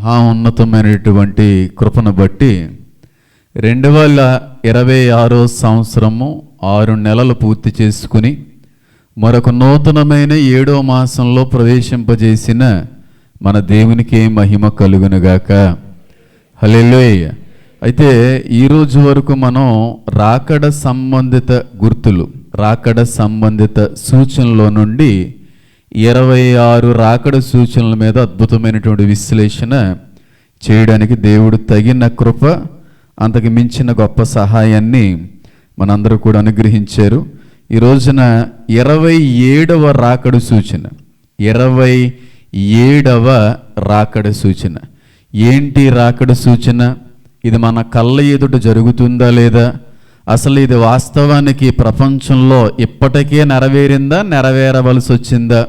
ఉన్నతమైనటువంటి కృపను బట్టి 2026 సంవత్సరము 6 నెలలు పూర్తి చేసుకుని మరొక నూతనమైన 7వ మాసంలో ప్రవేశింపజేసిన మన దేవునికి మహిమ కలుగునుగాక. హల్లెలూయా. అయితే ఈరోజు వరకు మనం రాకడ సంబంధిత గుర్తులు, రాకడ సంబంధిత సూచనలో నుండి 26 రాకడ సూచనల మీద అద్భుతమైనటువంటి విశ్లేషణ చేయడానికి దేవుడు తగిన కృప, అంతకు మించిన గొప్ప సహాయాన్ని మనందరూ కూడా అనుగ్రహించారు. ఈ రోజున 27వ రాకడ సూచన, 27వ రాకడ సూచన. ఏంటి రాకడ సూచన? ఇది మన కళ్ళ ఎదుట జరుగుతుందా లేదా? అసలు ఇది వాస్తవానికి ప్రపంచంలో ఇప్పటికే నెరవేరిందా, నెరవేరవలసి వచ్చిందా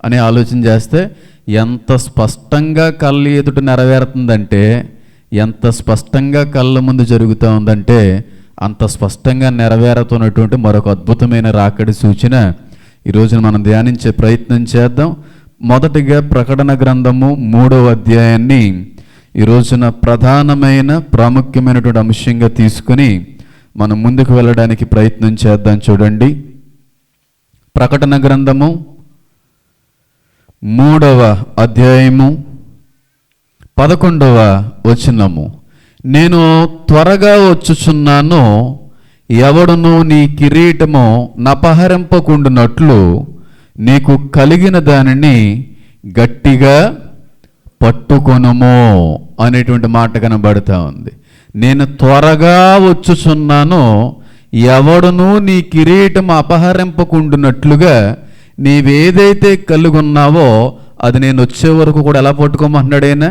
అని ఆలోచన చేస్తే ఎంత స్పష్టంగా కళ్ళ ఎదుట నెరవేరుతుందంటే, ఎంత స్పష్టంగా కళ్ళ ముందు జరుగుతూ ఉందంటే అంత స్పష్టంగా నెరవేరుతున్నటువంటి మరొక అద్భుతమైన రాకడి సూచన ఈరోజున మనం ధ్యానించే ప్రయత్నం చేద్దాం. మొదటిగా ప్రకటన గ్రంథము 3వ అధ్యాయాన్ని ఈ రోజున ప్రధానమైన ప్రాముఖ్యమైనటువంటి అంశంగా తీసుకుని మనం ముందుకు వెళ్ళడానికి ప్రయత్నం చేద్దాం. చూడండి, ప్రకటన గ్రంథము 3వ అధ్యాయము 11వ వచనము. నేను త్వరగా వచ్చుచున్నాను, ఎవడును నీ కిరీటము నపహరింపకుండునట్లు నీకు కలిగిన దానిని గట్టిగా పట్టుకొనుము అనేటువంటి మాట కనబడుతూ ఉంది. నేను త్వరగా వచ్చుచున్నాను, ఎవడును నీ కిరీటం అపహరింపకుండునట్లుగా నీవేదైతే కలిగి ఉన్నావో అది నేను వచ్చే వరకు కూడా ఎలా పట్టుకోమంటున్నాడైనా?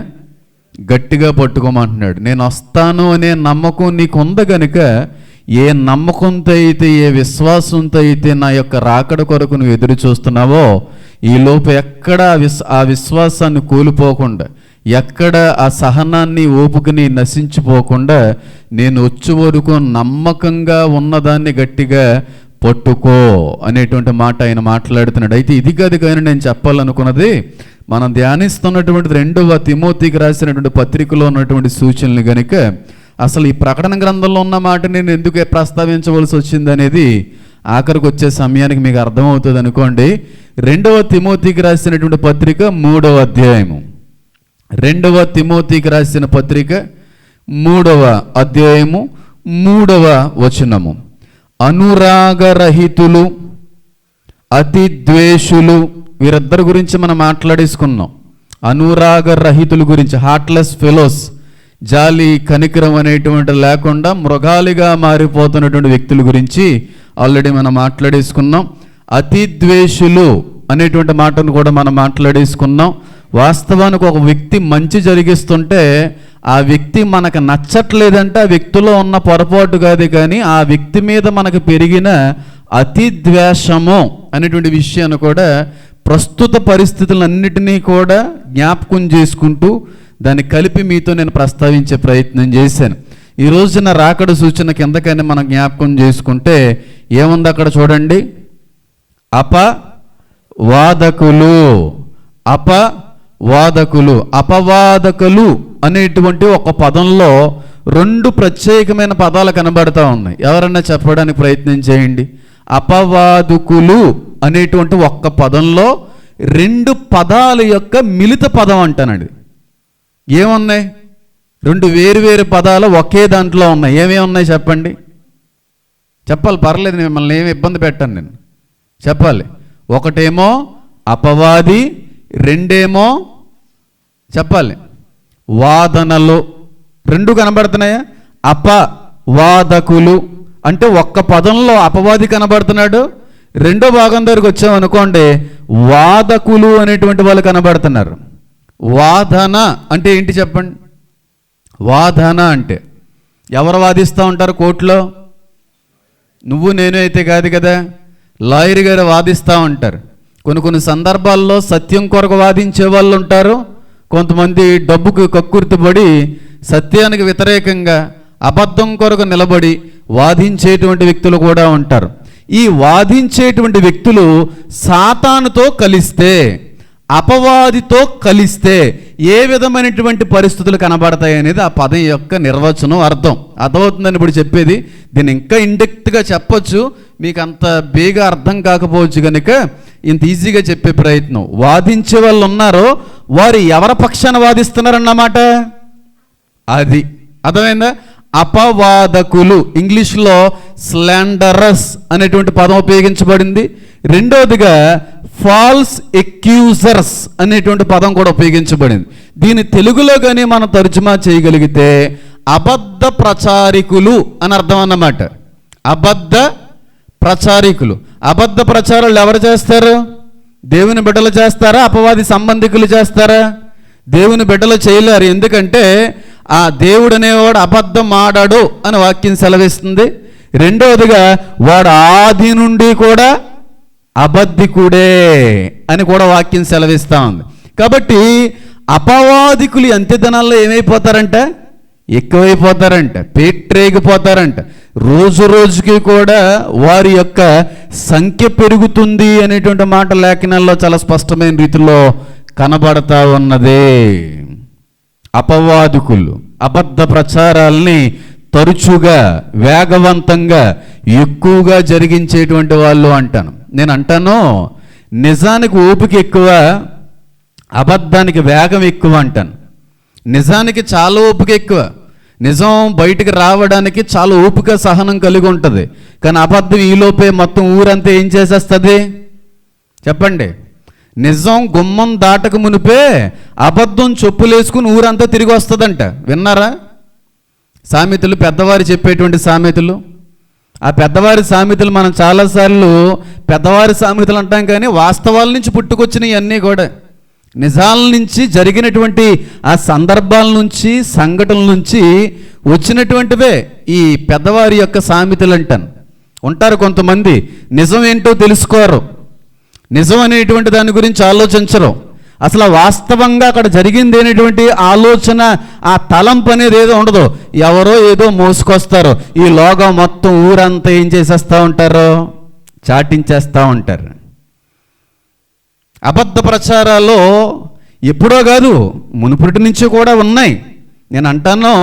గట్టిగా పట్టుకోమంటున్నాడు. నేను వస్తాను అనే నమ్మకం నీకు ఉంది కనుక, ఏ నమ్మకంతో అయితే, ఏ విశ్వాసంతో అయితే నా యొక్క రాకడ కొరకు నువ్వు ఎదురు చూస్తున్నావో, ఈ లోపు ఎక్కడ ఆ విశ్వాసాన్ని కోల్పోకుండా, ఎక్కడ ఆ సహనాన్ని, ఓపుకని నశించిపోకుండా నేను వచ్చే వరకు నమ్మకంగా ఉన్నదాన్ని గట్టిగా పట్టుకో అనేటువంటి మాట ఆయన మాట్లాడుతున్నాడు. అయితే ఇది కాదు కానీ నేను చెప్పాలనుకున్నది, మనం ధ్యానిస్తున్నటువంటి 2వ తిమోతికి రాసినటువంటి పత్రికలో ఉన్నటువంటి సూచనలు కనుక అసలు ఈ ప్రకటన గ్రంథంలో ఉన్న మాట నేను ఎందుకు ప్రస్తావించవలసి వచ్చింది అనేది ఆఖరికి వచ్చే సమయానికి మీకు అర్థమవుతుంది అనుకోండి. 2వ తిమోతికి రాసినటువంటి పత్రిక 3వ అధ్యాయము, 2వ తిమోతికి రాసిన పత్రిక 3వ అధ్యాయము 3వ వచనము. అనురాగరహితులు, అతి ద్వేషులు, వీరిద్దరి గురించి మనం మాట్లాడేసుకున్నాం. అనురాగరహితుల గురించి, హార్ట్లెస్ ఫెలోస్, జాలి కనికరం అనేటువంటి లేకుండా మృగాలిగా మారిపోతున్నటువంటి వ్యక్తుల గురించి ఆల్రెడీ మనం మాట్లాడేసుకున్నాం. అతి ద్వేషులు అనేటువంటి మాటను కూడా మనం మాట్లాడేసుకున్నాం. వాస్తవానికి ఒక వ్యక్తి మంచి జరిగిస్తుంటే ఆ వ్యక్తి మనకు నచ్చట్లేదంటే ఆ వ్యక్తిలో ఉన్న పొరపాటు కాదు, కానీ ఆ వ్యక్తి మీద మనకు పెరిగిన అతి ద్వేషము అనేటువంటి విషయాన్ని కూడా, ప్రస్తుత పరిస్థితులన్నిటినీ కూడా జ్ఞాపకం చేసుకుంటూ దాన్ని కలిపి మీతో నేను ప్రస్తావించే ప్రయత్నం చేశాను. ఈ రోజున రాకడ సూచన కిందకైనా మనం జ్ఞాపకం చేసుకుంటే ఏముంది అక్కడ చూడండి. అపవాదకులు, అపవాదకులు, అపవాదకులు అనేటువంటి ఒక పదంలో 2 ప్రత్యేకమైన పదాలు కనబడతా ఉన్నాయి. ఎవరన్నా చెప్పడానికి ప్రయత్నం చేయండి. అపవాదకులు అనేటువంటి ఒక్క పదంలో 2 పదాల యొక్క మిలిత పదం అంటానండి. ఏమున్నాయి? 2 వేరు పదాలు ఒకే దాంట్లో ఉన్నాయి. ఏమేమి ఉన్నాయి చెప్పండి. చెప్పాలి, పర్లేదు, మిమ్మల్ని ఏమి ఇబ్బంది పెట్టాను నేను, చెప్పాలి. ఒకటేమో అపవాది, 2ఏమో చెప్పాలి వాదనలు. 2 కనబడుతున్నాయా? అపవాదకులు అంటే ఒక్క పదంలో అపవాది కనబడుతున్నాడు. 2వ భాగం దగ్గరికి వచ్చామనుకోండి, వాదకులు అనేటువంటి వాళ్ళు కనబడుతున్నారు. వాదన అంటే ఏంటి చెప్పండి. వాదన అంటే ఎవరు వాదిస్తూ ఉంటారు కోర్టులో? నువ్వు నేను అయితే కాదు కదా, లాయర్ గారు వాదిస్తూ ఉంటారు. కొన్ని సందర్భాల్లో సత్యం కొరకు వాదించే వాళ్ళు ఉంటారు. కొంతమంది డబ్బుకు కక్కుర్తిపడి సత్యానికి వ్యతిరేకంగా అబద్ధం కొరకు నిలబడి వాదించేటువంటి వ్యక్తులు కూడా ఉంటారు. ఈ వాదించేటువంటి వ్యక్తులు సాతానుతో కలిస్తే, అపవాదితో కలిస్తే ఏ విధమైనటువంటి పరిస్థితులు కనబడతాయి అనేది ఆ పదం యొక్క నిర్వచనం, అర్థమవుతుందని ఇప్పుడు చెప్పేది. దీన్ని ఇంకా ఇండెక్ట్గా చెప్పొచ్చు, మీకు అంత బేగా అర్థం కాకపోవచ్చు కనుక ఇంత ఈజీగా చెప్పే ప్రయత్నం. వాదించే వాళ్ళు ఉన్నారో వారు ఎవరి పక్షాన వాదిస్తున్నారన్నమాట. అది అర్థమైందా? అపవాదకులు, ఇంగ్లీష్లో స్లాండరస్ అనేటువంటి పదం ఉపయోగించబడింది. రెండవదిగా ఫాల్స్ ఎక్యూజర్స్ అనేటువంటి పదం కూడా ఉపయోగించబడింది. దీని తెలుగులో కానీ మనం తర్జుమా చేయగలిగితే అబద్ధ ప్రచారికులు అని అర్థం అన్నమాట. అబద్ధ ప్రచారికులు. అబద్ధ ప్రచారాలు ఎవరు చేస్తారు? దేవుని బిడ్డలు చేస్తారా? అపవాది సంబంధికులు చేస్తారా? దేవుని బిడ్డలు చేయలేరు. ఎందుకంటే ఆ దేవుడు అనేవాడు అబద్ధం ఆడాడు అని వాక్యం సెలవిస్తుంది. రెండవదిగా వాడు ఆది నుండి కూడా అబద్ధికుడే అని కూడా వాక్యం సెలవిస్తూ ఉంది. కాబట్టి అపవాదికులు అంత్యదినాల్లో ఏమైపోతారంట? ఎక్కువైపోతారంట, పేట్రేగిపోతారంట. రోజు రోజుకి కూడా వారి యొక్క సంఖ్య పెరుగుతుంది అనేటువంటి మాట లేఖనాల్లో చాలా స్పష్టమైన రీతిలో కనబడతా ఉన్నదే. అపవాదికులు అబద్ధ ప్రచారాల్ని తరచుగా, వేగవంతంగా, ఎక్కువగా జరిగించేటువంటి వాళ్ళు అంటాను. నేను అంటాను, నిజానికి ఓపిక ఎక్కువ, అబద్ధానికి వేగం ఎక్కువ అంటాను. నిజానికి చాలా ఓపిక ఎక్కువ, నిజం బయటికి రావడానికి చాలా ఓపిక, సహనం కలిగి ఉంటుంది. కానీ అబద్ధం ఈలోపే మొత్తం ఊరంతా ఏం చేసేస్తుంది చెప్పండి? నిజం గుమ్మం దాటక మునిపే అబద్ధం చెప్పులేసుకుని ఊరంతా తిరిగి వస్తుందంట. విన్నారా? సామెతలు, పెద్దవారు చెప్పేటువంటి సామెతలు. ఆ పెద్దవారి సామెతలు మనం చాలాసార్లు పెద్దవారి సామెతలు అంటాం, కానీ వాస్తవాల నుంచి పుట్టుకొచ్చినవి అన్నీ కూడా నిజాల నుంచి, జరిగినటువంటి ఆ సందర్భాల నుంచి, సంఘటనల నుంచి వచ్చినటువంటివే ఈ పెద్దవారి యొక్క సామెతలు అంటాను. ఉంటారు కొంతమంది నిజం ఏంటో తెలుసుకోరు, నిజం అనేటువంటి దాని గురించి ఆలోచించరు, అసలు వాస్తవంగా అక్కడ జరిగింది అనేటువంటి ఆలోచన, ఆ తలంపు అనేది ఏదో ఉండదు. ఎవరో ఏదో మోసుకొస్తారు, ఈ లోగం మొత్తం ఊరంతా ఏం చేసేస్తూ ఉంటారు? చాటించేస్తూ ఉంటారు. అబద్ధ ప్రచారాల్లో ఎప్పుడో కాదు, మునుపటి నుంచి కూడా ఉన్నాయి. నేను అంటాను,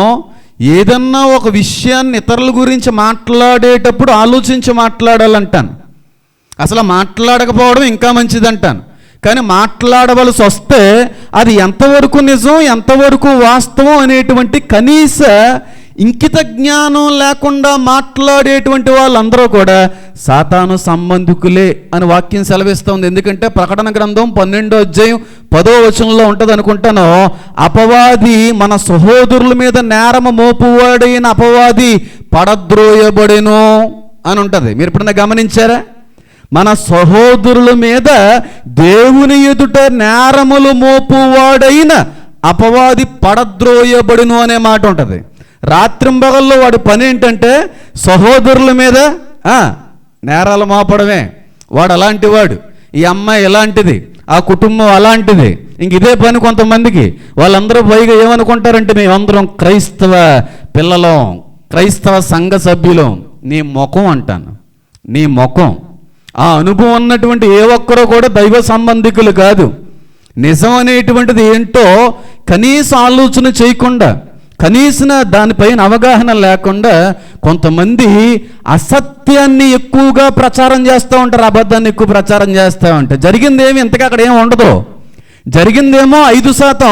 ఏదన్నా ఒక విషయాన్ని ఇతరుల గురించి మాట్లాడేటప్పుడు ఆలోచించి మాట్లాడాలంటాను. అసలు మాట్లాడకపోవడం ఇంకా మంచిదంటాను. కానీ మాట్లాడవలసి వస్తే అది ఎంతవరకు నిజం, ఎంతవరకు వాస్తవం అనేటువంటి కనీస ఇంకిత జ్ఞానం లేకుండా మాట్లాడేటువంటి వాళ్ళందరూ కూడా సాతాను సంబంధికులే అని వాక్యం సెలవిస్తుంది. ఎందుకంటే ప్రకటన గ్రంథం 12వ అధ్యాయం 10వ వచనంలో ఉంటుంది అనుకుంటాను, అపవాది మన సహోదరుల మీద నేరము మోపువాడైన అపవాది పడద్రోయబడెను అని ఉంటుంది. మీరు ఎప్పుడన్నా గమనించారా? మన సహోదరుల మీద దేవుని ఎదుట నేరములు మోపువాడైన అపవాది పడద్రోయబడును అనే మాట ఉంటుంది. రాత్రింబగల్లో వాడి పని ఏంటంటే సహోదరుల మీద నేరాలు మోపడమే. వాడు అలాంటి వాడు, ఈ అమ్మాయి ఎలాంటిది, ఆ కుటుంబం అలాంటిది. ఇంక ఇదే పని కొంతమందికి. వాళ్ళందరూ పైగా ఏమనుకుంటారంటే మేమందరం క్రైస్తవ పిల్లలం, క్రైస్తవ సంఘ సభ్యులం. నీ ముఖం అంటాను, నీ ముఖం. ఆ అనుభవం ఉన్నటువంటి ఏ ఒక్కరూ కూడా దైవ సంబంధికులు కాదు. నిజం అనేటువంటిది ఏంటో కనీస ఆలోచన చేయకుండా, కనీసన దానిపైన అవగాహన లేకుండా కొంతమంది అసత్యాన్ని ఎక్కువగా ప్రచారం చేస్తూ ఉంటారు, అబద్ధాన్ని ఎక్కువ ప్రచారం చేస్తూ ఉంటారు. జరిగిందేమి ఇంతగా అక్కడ ఏమి ఉండదు. జరిగిందేమో 5%.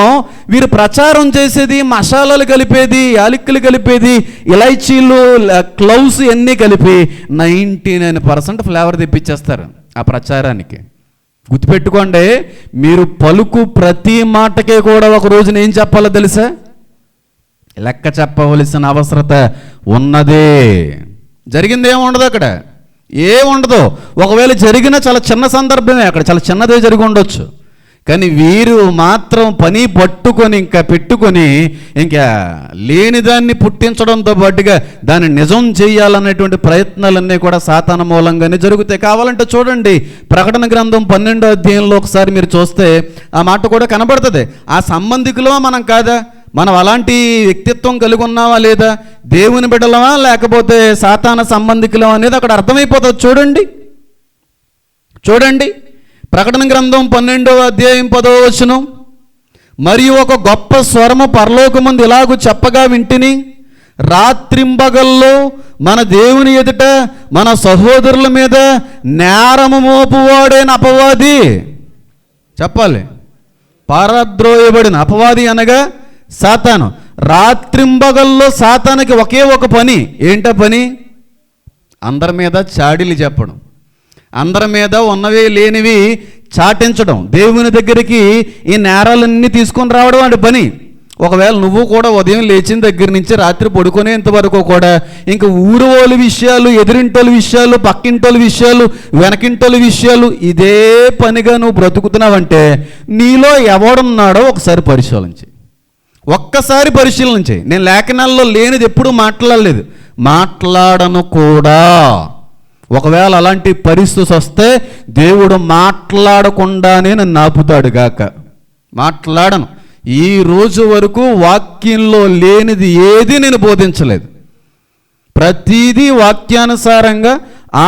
వీరు ప్రచారం చేసేది మసాలాలు కలిపేది, యాలకులు కలిపేది, ఇలైచీలు, క్లౌస్ అన్నీ కలిపి 99% ఫ్లేవర్ తెప్పించేస్తారు ఆ ప్రచారానికి. గుర్తుపెట్టుకోండి, మీరు పలుకు ప్రతి మాటకే కూడా ఒక రోజున ఏం చెప్పాలో తెలుసా? లెక్క చెప్పవలసిన అవసరత ఉన్నదే. జరిగింది ఏముండదు అక్కడ, ఏముండదు. ఒకవేళ జరిగిన చాలా చిన్న సందర్భమే, అక్కడ చాలా చిన్నదే జరిగి ఉండొచ్చు. కానీ వీరు మాత్రం పని పట్టుకొని ఇంకా పెట్టుకొని ఇంకా లేని దాన్ని పుట్టించడంతో పాటుగా దాన్ని నిజం చేయాలనేటువంటి ప్రయత్నాలన్నీ కూడా సాతాను మూలంగానే జరుగుతాయి. కావాలంటే చూడండి, ప్రకటన గ్రంథం 12వ అధ్యాయంలో ఒకసారి మీరు చూస్తే ఆ మాట కూడా కనబడుతుంది. ఆ సంబంధికులో మనం కాదా, మనం అలాంటి వ్యక్తిత్వం కలిగి ఉన్నావా లేదా, దేవుని బిడ్డలమా లేకపోతే సాతాన సంబంధికులమా అనేది అక్కడ అర్థమైపోతుంది. చూడండి ప్రకటన గ్రంథం 12వ అధ్యాయం 10వ వచనం, మరియు ఒక గొప్ప స్వరము పరలోకమందు ఇలాగు చెప్పగా వింటిని, రాత్రింబగల్లో మన దేవుని ఎదుట మన సహోదరుల మీద నేరము మోపువాడైన అపవాది, చెప్పాలి, పారద్రోయబడిన అపవాది అనగా సాతాను. రాత్రింబగల్లో సాతానికి ఒకే ఒక పని. ఏంట పని? అందరి మీద చాడీలు చెప్పడం, అందరి మీద ఉన్నవి లేనివి చాటించడం, దేవుని దగ్గరికి ఈ నేరాలన్నీ తీసుకొని రావడం అంటే పని. ఒకవేళ నువ్వు కూడా ఉదయం లేచిన దగ్గర నుంచి రాత్రి పడుకునేంతవరకు కూడా ఇంక ఊరు వాళ్ళ విషయాలు, ఎదురింటోళ్ళ విషయాలు, పక్కింటోళ్ళ విషయాలు, వెనకింటోళ్ళ విషయాలు, ఇదే పనిగా నువ్వు బ్రతుకుతున్నావంటే నీలో ఎవడున్నాడో ఒకసారి పరిశీలన చేయి. ఒక్కసారి పరిశీలన చేయి. నేను లేఖనాల్లో లేనిది ఎప్పుడూ మాట్లాడలేదు, మాట్లాడను కూడా. ఒకవేళ అలాంటి పరిస్థితి వస్తే దేవుడు మాట్లాడకుండానే నన్ను ఆపుతాడు గాక. మాట్లాడను. ఈ రోజు వరకు వాక్యంలో లేనిది ఏది నేను బోధించలేదు. ప్రతిదీ వాక్యానుసారంగా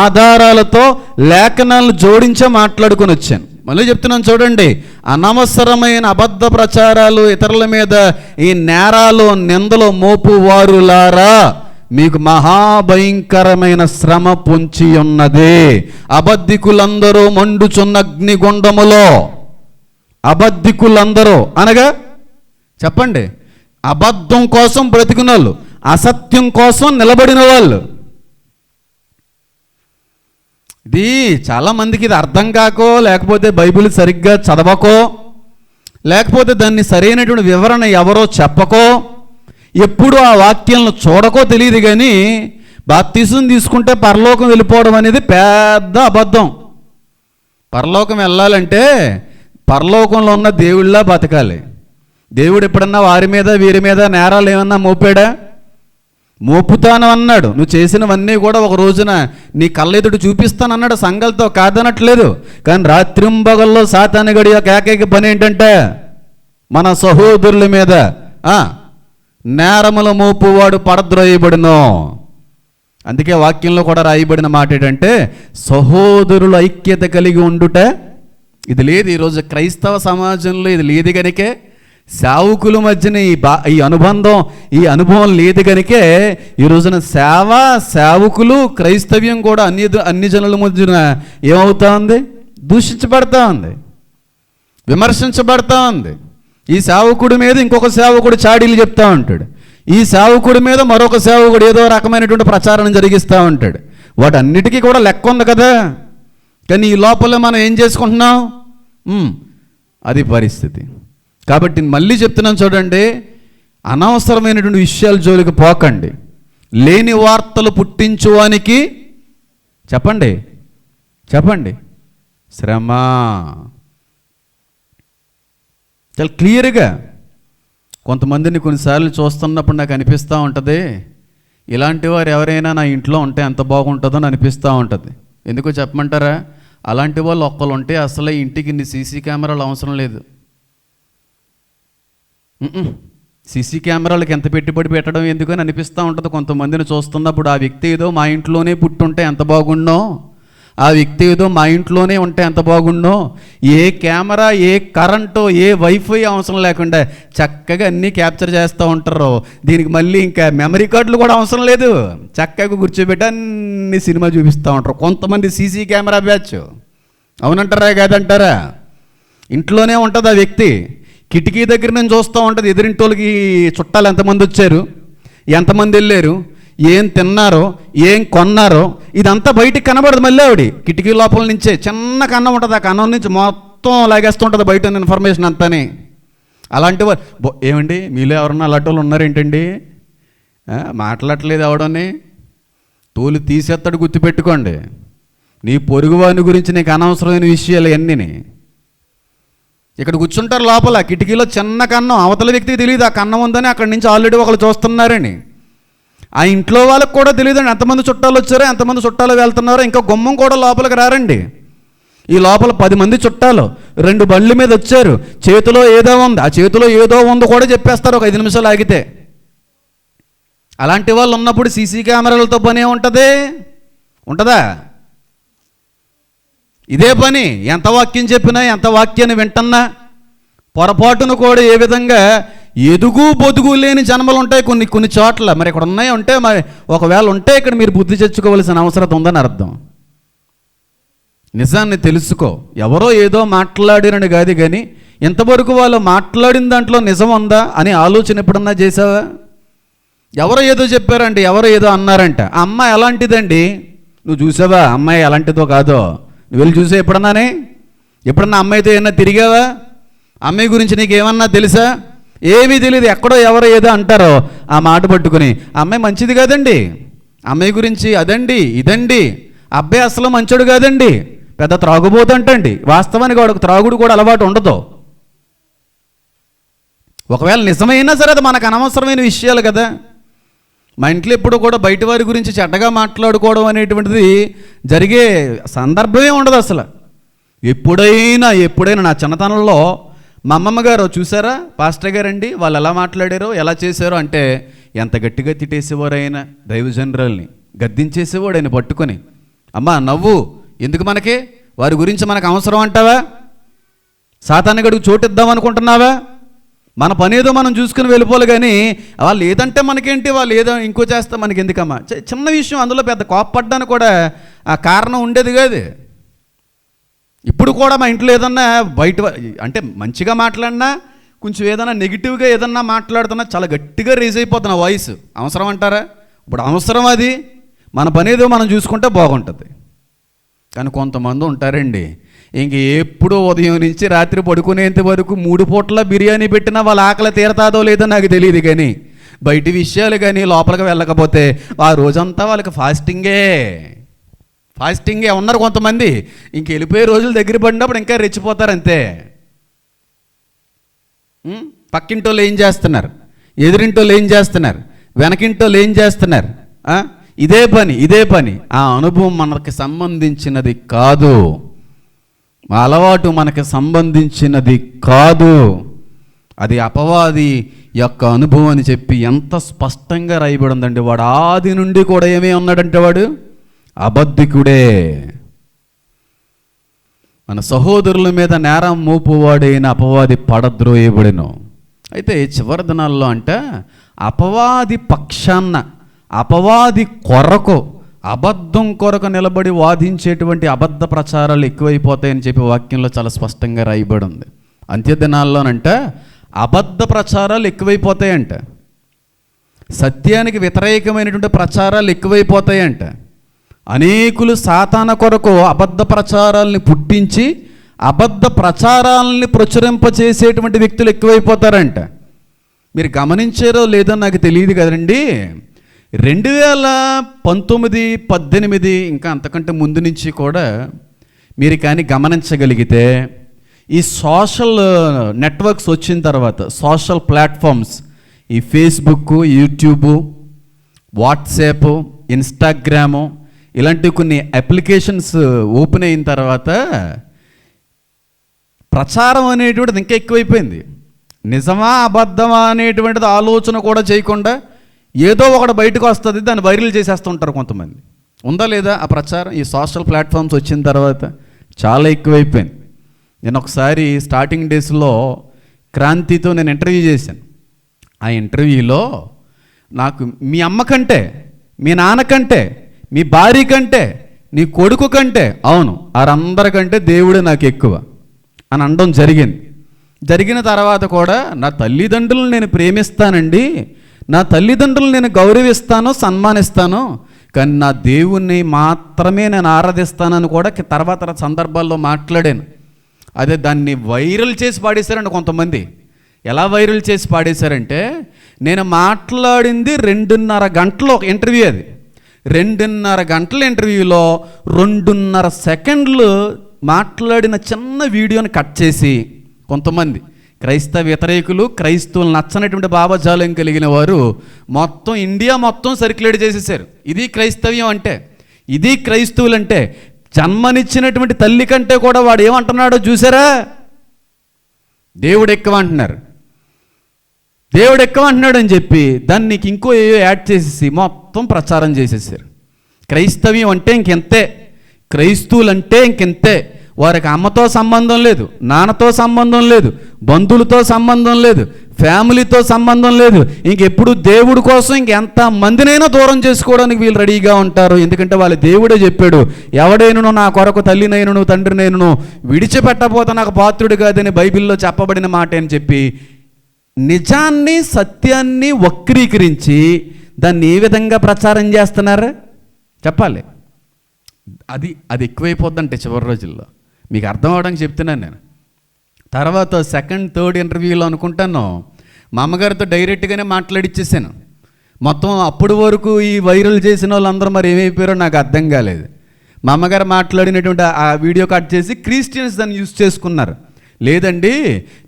ఆధారాలతో లేఖనాలను జోడించే మాట్లాడుకొని వచ్చాను. మళ్ళీ చెప్తున్నాను చూడండి, అనవసరమైన అబద్ధ ప్రచారాలు, ఇతరుల మీద ఈ నేరాలు నిందలు మోపువారులారా, మీకు మహాభయంకరమైన శ్రమ పొంచి ఉన్నది. అబద్ధికులందరూ మండుచున్న అగ్నిగుండములో. అబద్ధికులందరూ అనగా చెప్పండి, అబద్ధం కోసం బ్రతికిన వాళ్ళు, అసత్యం కోసం నిలబడిన వాళ్ళు. ఇది చాలామందికి ఇది అర్థం కాకో, లేకపోతే బైబిల్ సరిగ్గా చదవకో, లేకపోతే దాన్ని సరైనటువంటి వివరణ ఎవరో చెప్పకో, ఎప్పుడు ఆ వాక్యాలను చూడకో తెలియదు. కానీ బాప్తిసం తీసుకుంటే పరలోకం వెళ్ళిపోవడం అనేది పెద్ద అబద్ధం. పరలోకం వెళ్ళాలంటే పరలోకంలో ఉన్న దేవుళ్ళ బతకాలి. దేవుడు ఎప్పుడన్నా వారి మీద వీరి మీద నేరాలు ఏమన్నా మోపాడా? మోపుతాను అన్నాడు. నువ్వు చేసినవన్నీ కూడా ఒక రోజున నీ కళ్ళెదుటి చూపిస్తాను అన్నాడు. సంఘాలతో కాదనట్లేదు. కానీ రాత్రింబగల్లో సాతానుగడి యొక్క ఏకైక పని ఏంటంటే మన సహోదరుల మీద నేరముల మోపువాడు పడద్రోయబడును. అందుకే వాక్యంలో కూడా రాయబడిన మాట ఏంటంటే సహోదరుల ఐక్యత కలిగి ఉండుట. ఇది లేదు ఈరోజు క్రైస్తవ సమాజంలో, ఇది లేదు కనుకే సేవకుల మధ్యన ఈ అనుభవం లేదు కనుకే ఈ రోజున సేవకులు క్రైస్తవ్యం కూడా అన్ని జనుల మధ్యన ఏమవుతా ఉంది? దూషించబడతా ఉంది, విమర్శించబడతా ఉంది. ఈ సేవకుడి మీద ఇంకొక సేవకుడు చాడీలు చెప్తా ఉంటాడు, ఈ సేవకుడి మీద మరొక సేవకుడు ఏదో రకమైనటువంటి ప్రచారం జరిగిస్తూ ఉంటాడు. వాటన్నిటికీ కూడా లెక్క ఉంది కదా. కానీ ఈ లోపల మనం ఏం చేసుకుంటున్నాం? అది పరిస్థితి. కాబట్టి మళ్ళీ చెప్తున్నాను చూడండి, అనవసరమైనటువంటి విషయాల జోలికి పోకండి. లేని వార్తలు పుట్టించువానికి చెప్పండి శ్రమ. చాలా క్లియర్గా కొంతమందిని కొన్నిసార్లు చూస్తున్నప్పుడు నాకు అనిపిస్తూ ఉంటుంది, ఇలాంటి వారు ఎవరైనా నా ఇంట్లో ఉంటే ఎంత బాగుంటుందో అని అనిపిస్తూ ఉంటుంది. ఎందుకో చెప్పమంటారా? అలాంటి వాళ్ళు ఒక్కరు ఉంటే అసలు ఇంటికి ఇన్ని సీసీ కెమెరాలు అవసరం లేదు. సీసీ కెమెరాలకు ఎంత పెట్టుబడి పెట్టడం ఎందుకని అనిపిస్తూ ఉంటుంది కొంతమందిని చూస్తున్నప్పుడు. ఆ వ్యక్తి ఏదో మా ఇంట్లోనే పుట్టుంటే ఎంత బాగుండో, ఆ వ్యక్తి ఏదో మా ఇంట్లోనే ఉంటే ఎంత బాగుండో, ఏ కెమెరా, ఏ కరెంటు, ఏ వైఫై అవసరం లేకుండా చక్కగా అన్నీ క్యాప్చర్ చేస్తూ ఉంటారు. దీనికి మళ్ళీ ఇంకా మెమరీ కార్డులు కూడా అవసరం లేదు, చక్కగా కూర్చోబెట్టి అన్ని సినిమా చూపిస్తూ ఉంటారు కొంతమంది సీసీ కెమెరా బ్యాచ్. అవునంటారా కాదంటారా? ఇంట్లోనే ఉంటుంది ఆ వ్యక్తి, కిటికీ దగ్గర నేను చూస్తూ ఉంటుంది ఎదురింటోళ్ళకి చుట్టాలు ఎంతమంది వచ్చారు, ఎంతమంది వెళ్ళారు, ఏం తిన్నారో, ఏం కొన్నారో, ఇదంతా బయటికి కనబడదు. మళ్ళీ ఆవిడ కిటికీ లోపల నుంచే చిన్న కన్నం ఉంటుంది, ఆ కన్నం నుంచి మొత్తం లాగేస్తుంటుంది బయట ఇన్ఫర్మేషన్ అంతానే. అలాంటి వారు ఏమండి మీలో ఎవరన్నా అలాంటి వాళ్ళు ఉన్నారేంటండి? మాట్లాడట్లేదు ఎవడని తోలు తీసేస్తాడు. గుర్తుపెట్టుకోండి, నీ పొరుగువాని గురించి నీకు అనవసరమైన విషయాలు అన్నీ. ఇక్కడ కూర్చుంటారు లోపల కిటికీలో చిన్న కన్నం, అవతల వ్యక్తికి తెలియదు ఆ కన్నం ఉందని, అక్కడి నుంచి ఆల్రెడీ ఒకళ్ళు చూస్తున్నారని. ఆ ఇంట్లో వాళ్ళకి కూడా తెలియదండి ఎంతమంది చుట్టాలు వచ్చారో, ఎంతమంది చుట్టాలు వెళ్తున్నారో. ఇంకా గుమ్మం కూడా లోపలికి రారండి. ఈ లోపల 10 మంది చుట్టాలు 2 బండ్ల మీద వచ్చారు, చేతిలో ఏదో ఉంది, ఆ చేతిలో ఏదో ఉందో కూడా చెప్పేస్తారు ఒక 5 నిమిషాలు ఆగితే. అలాంటి వాళ్ళు ఉన్నప్పుడు సీసీ కెమెరాలతో పనే ఉంటుందా? ఇదే పని. ఎంత వాక్యం చెప్పినా, ఎంత వాక్యాన్ని వింటున్నా పొరపాటును కూడా ఏ విధంగా ఎదుగు బొదుగు లేని జన్మలు ఉంటాయి కొన్ని చోట్ల. మరి ఇక్కడ ఉన్నాయి ఉంటే, మరి ఒకవేళ ఉంటే ఇక్కడ మీరు బుద్ధి తెచ్చుకోవాల్సిన అవసరం ఉందని అర్థం. నిజాన్ని తెలుసుకో. ఎవరో ఏదో మాట్లాడిరని కాదు, కానీ ఇంతవరకు వాళ్ళు మాట్లాడిన దాంట్లో నిజం ఉందా అని ఆలోచన ఎప్పుడన్నా చేసావా? ఎవరో ఏదో చెప్పారండి, ఎవరో ఏదో అన్నారంట. ఆ అమ్మాయి ఎలాంటిదండి, నువ్వు చూసావా అమ్మాయి ఎలాంటిదో కాదో? నువ్వు వెళ్ళి చూసా ఎప్పుడన్నా అమ్మాయితో ఏమన్నా తిరిగావా? అమ్మాయి గురించి నీకు ఏమన్నా తెలుసా? ఏమీ తెలియదు. ఎక్కడో ఎవరో ఏదో అంటారో ఆ మాట పట్టుకుని అమ్మాయి మంచిది కాదండి, అమ్మాయి గురించి అదండి ఇదండి, అబ్బాయి అసలు మంచోడు కాదండి, పెద్ద త్రాగుబోతంటండి. వాస్తవానికి వాడికి త్రాగుడు కూడా అలవాటు ఉండదు. ఒకవేళ నిజమైనా సరే అది మనకు అనవసరమైన విషయాలు కదా. మా ఇంట్లో ఎప్పుడు కూడా బయట వారి గురించి చెడ్డగా మాట్లాడుకోవడం అనేటువంటిది జరిగే సందర్భమే ఉండదు అసలు. ఎప్పుడైనా నా చిన్నతనంలో మా అమ్మమ్మ గారు చూసారా పాస్టర్ గారండి వాళ్ళు ఎలా మాట్లాడారో ఎలా చేశారో అంటే ఎంత గట్టిగా తిట్టేసేవారు. ఆయన దైవజనరల్ని గద్దించేసేవాడు ఆయన పట్టుకొని. అమ్మా నవ్వు ఎందుకు, మనకి వారి గురించి మనకు అవసరం అంటావా? సాతాను గడుగు చోటిద్దాం అనుకుంటున్నావా? మన పనేదో మనం చూసుకుని వెళ్ళిపోవాలి, కానీ వాళ్ళు ఏదంటే మనకేంటి, వాళ్ళు ఏదో ఇంకో చేస్తే మనకి ఎందుకమ్మా? చిన్న విషయం, అందులో పెద్ద కోప్పడ్డానికి కూడా ఆ కారణం ఉండేది కాదు. ఇప్పుడు కూడా మా ఇంట్లో ఏదన్నా బయట అంటే మంచిగా మాట్లాడినా కొంచెం ఏదైనా నెగిటివ్గా ఏదన్నా మాట్లాడుతున్నా చాలా గట్టిగా రేజ్ అయిపోతున్నా వాయిస్. అవసరం అంటారా? ఇప్పుడు అవసరం అది. మన పనేదో మనం చూసుకుంటే బాగుంటుంది. కానీ కొంతమంది ఉంటారండి, ఇంక ఎప్పుడో ఉదయం నుంచి రాత్రి పడుకునేంత వరకు 3 పూట్ల బిర్యానీ పెట్టినా వాళ్ళ ఆకలి తీరతాదో లేదో నాకు తెలియదు, కానీ బయట విషయాలు కానీ లోపలికి వెళ్ళకపోతే ఆ రోజంతా వాళ్ళకి ఫాస్టింగే ఉన్నారు. కొంతమంది ఇంక వెళ్ళిపోయే రోజులు దగ్గర పడినప్పుడు ఇంకా రెచ్చిపోతారు అంతే. పక్కింటోళ్ళు ఏం చేస్తున్నారు, ఎదురింటోళ్ళు ఏం చేస్తున్నారు, వెనకింటోళ్ళు ఏం చేస్తున్నారు, ఇదే పని. ఆ అనుభవం మనకి సంబంధించినది కాదు, అలవాటు మనకి సంబంధించినది కాదు. అది అపవాది యొక్క అనుభవం అని చెప్పి ఎంత స్పష్టంగా రాయబడి ఉందండి. వాడు ఆది నుండి కూడా ఏమీ ఉన్నాడంటే వాడు అబద్ధికుడే. మన సహోదరుల మీద నేరం మోపువాడైన అపవాది పడద్రోయబడెను. అయితే చివరి దినాల్లో అంటే అపవాది పక్షాన్న, అపవాది కొరకు, అబద్ధం కొరకు నిలబడి వాదించేటువంటి అబద్ధ ప్రచారాలు ఎక్కువైపోతాయని చెప్పి వాక్యంలో చాలా స్పష్టంగా రాయబడి ఉంది. అంత్యదినాల్లోనంట అబద్ధ ప్రచారాలు ఎక్కువైపోతాయంట, సత్యానికి వ్యతిరేకమైనటువంటి ప్రచారాలు ఎక్కువైపోతాయంట. అనేకులు సాతాన కొరకు అబద్ధ ప్రచారాలని పుట్టించి అబద్ధ ప్రచారాలని ప్రచురింపచేసేటువంటి వ్యక్తులు ఎక్కువైపోతారంట. మీరు గమనించారో లేదో నాకు తెలియదు కదండి, 2019, 18 ఇంకా అంతకంటే ముందు నుంచి కూడా మీరు కానీ గమనించగలిగితే ఈ సోషల్ నెట్వర్క్స్ వచ్చిన తర్వాత, సోషల్ ప్లాట్ఫామ్స్, ఈ ఫేస్బుక్, యూట్యూబ్, వాట్సాప్, ఇన్స్టాగ్రాము ఇలాంటి కొన్ని అప్లికేషన్స్ ఓపెన్ అయిన తర్వాత ప్రచారం అనేటువంటిది ఇంకా ఎక్కువైపోయింది. నిజమా అబద్ధమా అనేటువంటిది ఆలోచన కూడా చేయకుండా ఏదో ఒకటి బయటకు వస్తుంది, దాన్ని వైరల్ చేసేస్తుంటారు కొంతమంది. ఉందా లేదా ఆ ప్రచారం? ఈ సోషల్ ప్లాట్ఫామ్స్ వచ్చిన తర్వాత చాలా ఎక్కువైపోయింది. నేను ఒకసారి స్టార్టింగ్ డేస్లో క్రాంతితో నేను ఇంటర్వ్యూ చేశాను. ఆ ఇంటర్వ్యూలో నాకు మీ అమ్మ కంటే, మీ నాన్న కంటే, మీ భార్య కంటే, నీ కొడుకు కంటే, అవును వారందరికంటే దేవుడే నాకు ఎక్కువ అని అనడం జరిగింది. జరిగిన తర్వాత కూడా నా తల్లిదండ్రులను నేను ప్రేమిస్తానండి, నా తల్లిదండ్రులను నేను గౌరవిస్తాను, సన్మానిస్తాను, కానీ నా దేవుణ్ణి మాత్రమే నేను ఆరాధిస్తానని కూడా తర్వాత సందర్భాల్లో మాట్లాడాను. అదే దాన్ని వైరల్ చేసి పాడేశారండి కొంతమంది. ఎలా వైరల్ చేసి పాడేశారంటే, నేను మాట్లాడింది 2.5 గంటలు ఒక ఇంటర్వ్యూ, అది 2.5 గంటల ఇంటర్వ్యూలో 2.5 సెకండ్లు మాట్లాడిన చిన్న వీడియోని కట్ చేసి కొంతమంది క్రైస్తవ వ్యతిరేకులు, క్రైస్తవులు నచ్చనటువంటి భావజాలం కలిగిన వారు మొత్తం ఇండియా మొత్తం సర్క్యులేట్ చేసేసారు. ఇది క్రైస్తవ్యం అంటే, ఇది క్రైస్తవులంటే. జన్మనిచ్చినటువంటి తల్లి కంటే కూడా వాడు ఏమంటున్నాడో చూసారా? దేవుడు ఎక్కువ అంటున్నారు, దేవుడు ఎక్కువ అంటున్నాడు అని చెప్పి దాన్ని ఇంకో ఏవో యాడ్ చేసేసి మొత్తం ప్రచారం చేసేసారు. క్రైస్తవ్యం అంటే ఇంకెంతే, క్రైస్తవులంటే ఇంకెంతే, వారికి అమ్మతో సంబంధం లేదు, నాన్నతో సంబంధం లేదు, బంధువులతో సంబంధం లేదు, ఫ్యామిలీతో సంబంధం లేదు. ఇంకెప్పుడు దేవుడి కోసం ఇంకెంత మందినైనా దూరం చేసుకోవడానికి వీళ్ళు రెడీగా ఉంటారు. ఎందుకంటే వాళ్ళ దేవుడే చెప్పాడు, ఎవడైనను నా కొరకు తల్లినైనను తండ్రినైనను విడిచిపెట్టబోతే నాకు పాత్రుడు కాదని బైబిల్లో చెప్పబడిన మాట అని చెప్పి నిజాన్ని సత్యాన్ని వక్రీకరించి దాన్ని ఏ విధంగా ప్రచారం చేస్తున్నారు చెప్పాలి. అది ఎక్కువైపోద్దంటే చివరి రోజుల్లో మీకు అర్థం అవడానికి చెప్తున్నాను నేను. తర్వాత సెకండ్ థర్డ్ ఇంటర్వ్యూలో అనుకుంటాను మా అమ్మగారితో డైరెక్ట్గానే మాట్లాడిచ్చేసాను. మొత్తం అప్పుడు వరకు ఈ వైరల్ చేసిన వాళ్ళందరూ మరి ఏమైపోయారో నాకు అర్థం కాలేదు. మా అమ్మగారు మాట్లాడినటువంటి ఆ వీడియో కట్ చేసి క్రిస్టియన్స్ దాన్ని యూజ్ చేసుకున్నారు. లేదండి,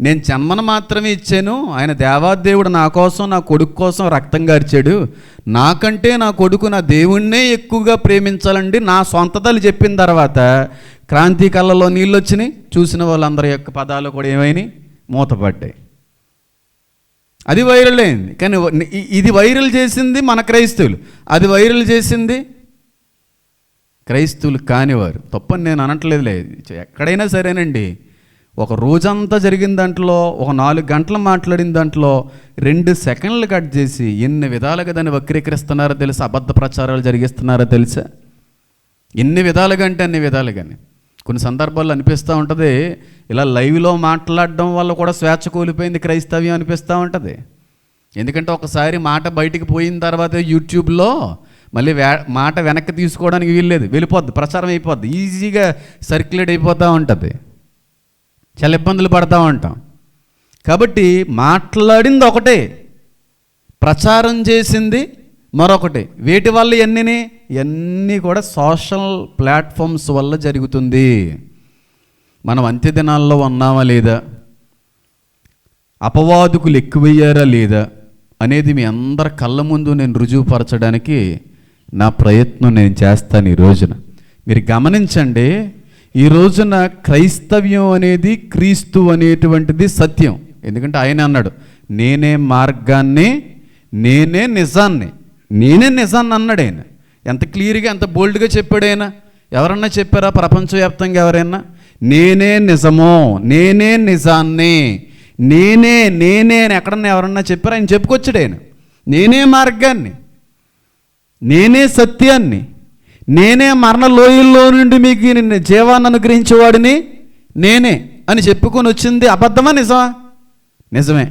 నేను జన్మను మాత్రమే ఇచ్చాను, ఆయన దేవాదేవుడు నా కోసం నా కొడుకు కోసం రక్తం గార్చాడు, నాకంటే నా కొడుకు నా దేవుణ్ణే ఎక్కువగా ప్రేమించాలండి నా సొంత తల్లి చెప్పిన తర్వాత క్రాంతి కళ్ళలో నీళ్ళు వచ్చినాయి. చూసిన వాళ్ళందరి యొక్క పదాలు కూడా ఏమైనాయి, మూతపడ్డాయి. అది వైరల్ అయింది. కానీ ఇది వైరల్ చేసింది మన క్రైస్తవులు, అది వైరల్ చేసింది క్రైస్తవులు కానివారు. తప్పని నేను అనట్లేదులే, ఎక్కడైనా సరేనండి. ఒక రోజంతా జరిగిన దాంట్లో ఒక 4 గంటలు మాట్లాడిన దాంట్లో 2 సెకండ్లు కట్ చేసి ఎన్ని విధాలుగా దాన్ని వక్రీకరిస్తున్నారో తెలుసా, అబద్ధ ప్రచారాలు జరిగిస్తున్నారో తెలుసా. ఎన్ని విధాలుగా అంటే అన్ని విధాలుగానే. కొన్ని సందర్భాల్లో అనిపిస్తూ ఉంటుంది, ఇలా లైవ్లో మాట్లాడడం వల్ల కూడా స్వేచ్ఛ కోల్పోయింది క్రైస్తవ్యం అనిపిస్తూ ఉంటుంది. ఎందుకంటే ఒకసారి మాట బయటికి పోయిన తర్వాత యూట్యూబ్లో మళ్ళీ మాట వెనక్కి తీసుకోవడానికి వీల్లేదు, వెళ్ళిపోద్ది, ప్రచారం అయిపోద్ది, ఈజీగా సర్క్యులేట్ అయిపోతూ ఉంటుంది, చాలా ఇబ్బందులు పడతా ఉంటాం. కాబట్టి మాట్లాడింది ఒకటే, ప్రచారం చేసింది మరొకటి. వేటి వల్ల ఇవన్నీ కూడా సోషల్ ప్లాట్ఫామ్స్ వల్ల జరుగుతుంది. మనం అంత్యదినాల్లో ఉన్నామా లేదా, అపవాదుకులు ఎక్కువయ్యారా లేదా అనేది మీ అందరి కళ్ళ ముందు నేను రుజువుపరచడానికి నా ప్రయత్నం నేను చేస్తాను ఈ రోజున. మీరు గమనించండి, ఈ రోజున క్రైస్తవ్యం అనేది క్రీస్తు అనేటువంటిది సత్యం. ఎందుకంటే ఆయన అన్నాడు, నేనే మార్గాన్ని, నేనే నిజాన్ని అన్నాడు ఆయన. ఎంత క్లియర్గా ఎంత బోల్డ్గా చెప్పాడు ఆయన. ఎవరన్నా చెప్పారా ప్రపంచవ్యాప్తంగా ఎవరైనా? నేనే నిజమో, నేనే నిజాన్ని, నేనే అని ఎక్కడన్నా ఎవరన్నా చెప్పారా? ఆయన చెప్పుకొచ్చాడు ఆయన. నేనే మార్గాన్ని, నేనే సత్యాన్ని, నేనే మరణ లోయల్లో నుండి మీకు నిన్ను జీవాన్ని అనుగ్రహించేవాడిని నేనే అని చెప్పుకొని వచ్చింది అబద్ధమా నిజమా? నిజమే.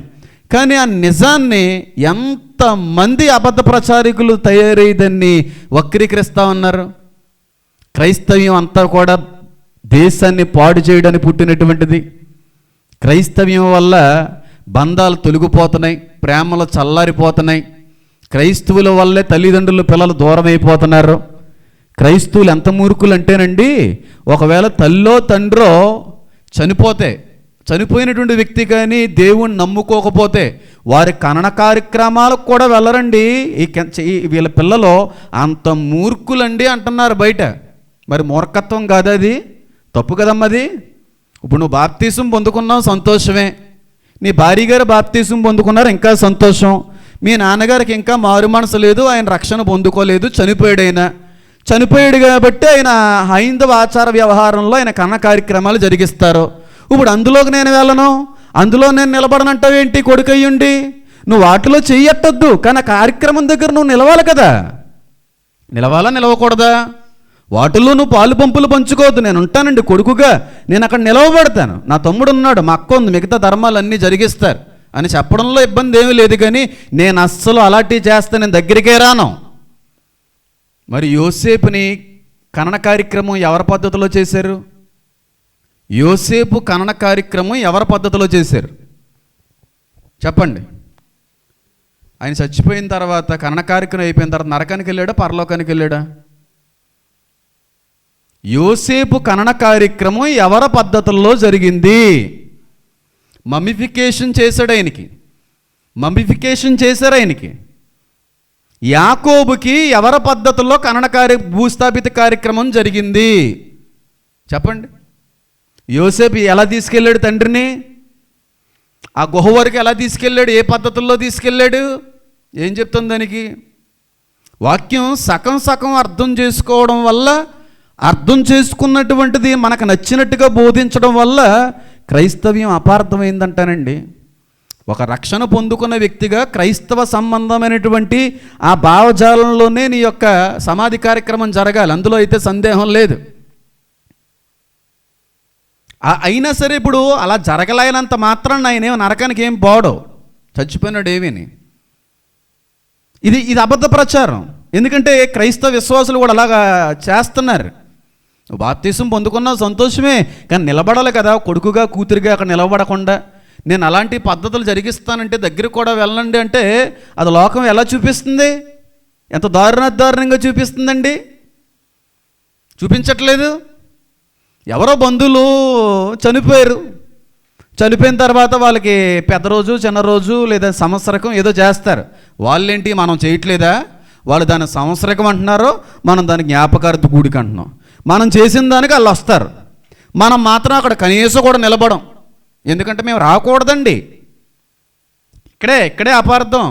కానీ ఆ నిజాన్ని ఎంతమంది అబద్ధ ప్రచారికులు తయారయ్యేదాన్ని వక్రీకరిస్తూ ఉన్నారు. క్రైస్తవ్యం అంతా కూడా దేశాన్ని పాడు చేయడానికి పుట్టినటువంటిది. క్రైస్తవ్యం వల్ల బంధాలు తొలగిపోతున్నాయి, ప్రేమలు చల్లారిపోతున్నాయి. క్రైస్తవుల వల్లే తల్లిదండ్రులు పిల్లలు దూరం అయిపోతున్నారు. క్రైస్తవులు ఎంత మూర్ఖులు అంటేనండి, ఒకవేళ తల్లో తండ్రో చనిపోయినటువంటి వ్యక్తి కానీ దేవుణ్ణి నమ్ముకోకపోతే వారి ఖనన కార్యక్రమాలకు కూడా వెళ్ళరండి. వీళ్ళ పిల్లలు అంత మూర్ఖులండి అంటున్నారు బయట. మరి మూర్ఖత్వం కాదా అది? తప్పు కదమ్మది. ఇప్పుడు నువ్వు బాప్తీసం పొందుకున్నావు, సంతోషమే. నీ భార్య గారు బాప్తీసం పొందుకున్నారు, ఇంకా సంతోషం. మీ నాన్నగారికి ఇంకా మారు మనసు లేదు, ఆయన రక్షణ పొందుకోలేదు, చనిపోయాడు కాబట్టి ఆయన హైందవ ఆచార వ్యవహారంలో ఆయన కన్న కార్యక్రమాలు జరిగిస్తారు. ఇప్పుడు అందులోకి నేను వెళ్ళను, అందులో నేను నిలబడనంటావేంటి? కొడుకయ్యుండి నువ్వు వాటిలో చెయ్యట్టద్దు, కానీ ఆ కార్యక్రమం దగ్గర నువ్వు నిలవాలి కదా. నిలవాలా నిలవకూడదా? వాటిల్లో నువ్వు పాలు పంపులు పంచుకోవద్దు. నేను ఉంటానండి కొడుకుగా, నేను అక్కడ నిలవబడతాను, నా తమ్ముడు ఉన్నాడు, మా అక్క ఉంది, మిగతా ధర్మాలన్నీ జరిగిస్తారు అని చెప్పడంలో ఇబ్బంది ఏమీ లేదు. కానీ నేను అస్సలు అలాంటివి చేస్తే నేను దగ్గరికే రాను. మరి యోసేపుని ఖనన కార్యక్రమం ఎవరి పద్ధతిలో చేశారు? యోసేపు ఖనన కార్యక్రమం ఎవరి పద్ధతిలో చేశారు చెప్పండి. ఆయన చచ్చిపోయిన తర్వాత ఖనన కార్యక్రమం అయిపోయిన తర్వాత నరకానికి వెళ్ళాడా, పరలోకానికి వెళ్ళాడా? యోసేపు ఖనన కార్యక్రమం ఎవరి పద్ధతుల్లో జరిగింది? మమ్మిఫికేషన్ చేశాడు ఆయనకి, మమ్మిఫికేషన్ చేశారు ఆయనకి. యాకోబుకి ఎవరి పద్ధతుల్లో ఖనన భూస్థాపిత కార్యక్రమం జరిగింది చెప్పండి. యోసేపు ఎలా తీసుకెళ్ళాడు తండ్రిని? ఆ గుహ వరకు ఎలా తీసుకెళ్ళాడు? ఏ పద్ధతుల్లో తీసుకెళ్ళాడు? ఏం చెప్తుంది దానికి? వాక్యం సగం సగం అర్థం చేసుకోవడం వల్ల అర్థం చేసుకున్నటువంటిది మనకు నచ్చినట్టుగా బోధించడం వల్ల క్రైస్తవ్యం అపార్థమైందంటానండి. ఒక రక్షణ పొందుకున్న వ్యక్తిగా క్రైస్తవ సంబంధమైనటువంటి ఆ భావజాలంలోనే నీ యొక్క సమాధి కార్యక్రమం జరగాలి, అందులో అయితే సందేహం లేదు. అయినా సరే ఇప్పుడు అలా జరగలేనంత మాత్రం ఆయన నరకానికి ఏం పోవడం, చచ్చిపోయినాడు ఏమీని. ఇది అబద్ధ ప్రచారం. ఎందుకంటే క్రైస్తవ విశ్వాసులు కూడా అలాగా చేస్తున్నారు. బాప్తీసం పొందుకున్న సంతోషమే, కానీ నిలబడాలి కదా, కొడుకుగా కూతురిగా అక్కడ నిలబడకుండా నేను అలాంటి పద్ధతులు జరిగిస్తానంటే దగ్గరికి కూడా వెళ్ళండి అంటే అది లోకం ఎలా చూపిస్తుంది? ఎంత దారుణంగా చూపిస్తుందండి. చూపించట్లేదు. ఎవరో బంధువులు చనిపోయారు, చనిపోయిన తర్వాత వాళ్ళకి పెద్ద రోజు చిన్న రోజు లేదా సంవత్సరకం ఏదో చేస్తారు. వాళ్ళేంటి మనం చేయట్లేదా? వాళ్ళు దాన్ని సంవత్సరకం అంటున్నారు, మనం దాన్ని జ్ఞాపకార్థ కూడిక అంటున్నాం. మనం చేసిన దానికి వాళ్ళు వస్తారు, మనం మాత్రం అక్కడ కనీసం కూడా నిలబడం. ఎందుకంటే మేము రాకూడదండి. ఇక్కడే అపార్థం.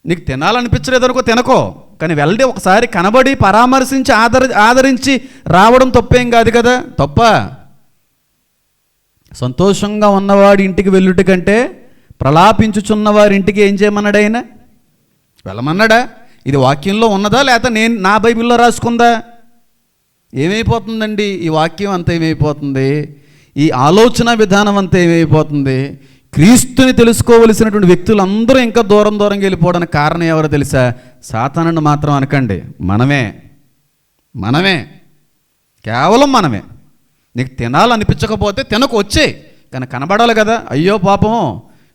నీకు తినాలనిపించలేదు అనుకో, తినకో, కానీ వెళ్ళి ఒకసారి కనబడి పరామర్శించి ఆదరించి రావడం తప్పేం కాదు కదా. తప్ప సంతోషంగా ఉన్నవాడి ఇంటికి వెళ్ళుట కంటే ప్రలాపించుచున్నవారి ఇంటికి ఏం చేయమన్నాడు ఆయన? వెళ్ళమన్నాడా? ఇది వాక్యంలో ఉన్నదా లేకపోతే నేను నా బైబిల్లో రాసుకుందా? ఏమైపోతుందండి ఈ వాక్యం అంతా? ఏమైపోతుంది ఈ ఆలోచన విధానం అంతా? ఏమైపోతుంది? క్రీస్తుని తెలుసుకోవలసినటువంటి వ్యక్తులందరూ ఇంకా దూరంగా వెళ్ళిపోవడానికి కారణం ఎవరో తెలుసా? సాతానుని మాత్రం అనకండి, మనమే, కేవలం మనమే. నీకు తినాలనిపించకపోతే తినకు, వచ్చే, కానీ కనబడాలి కదా. అయ్యో పాపం,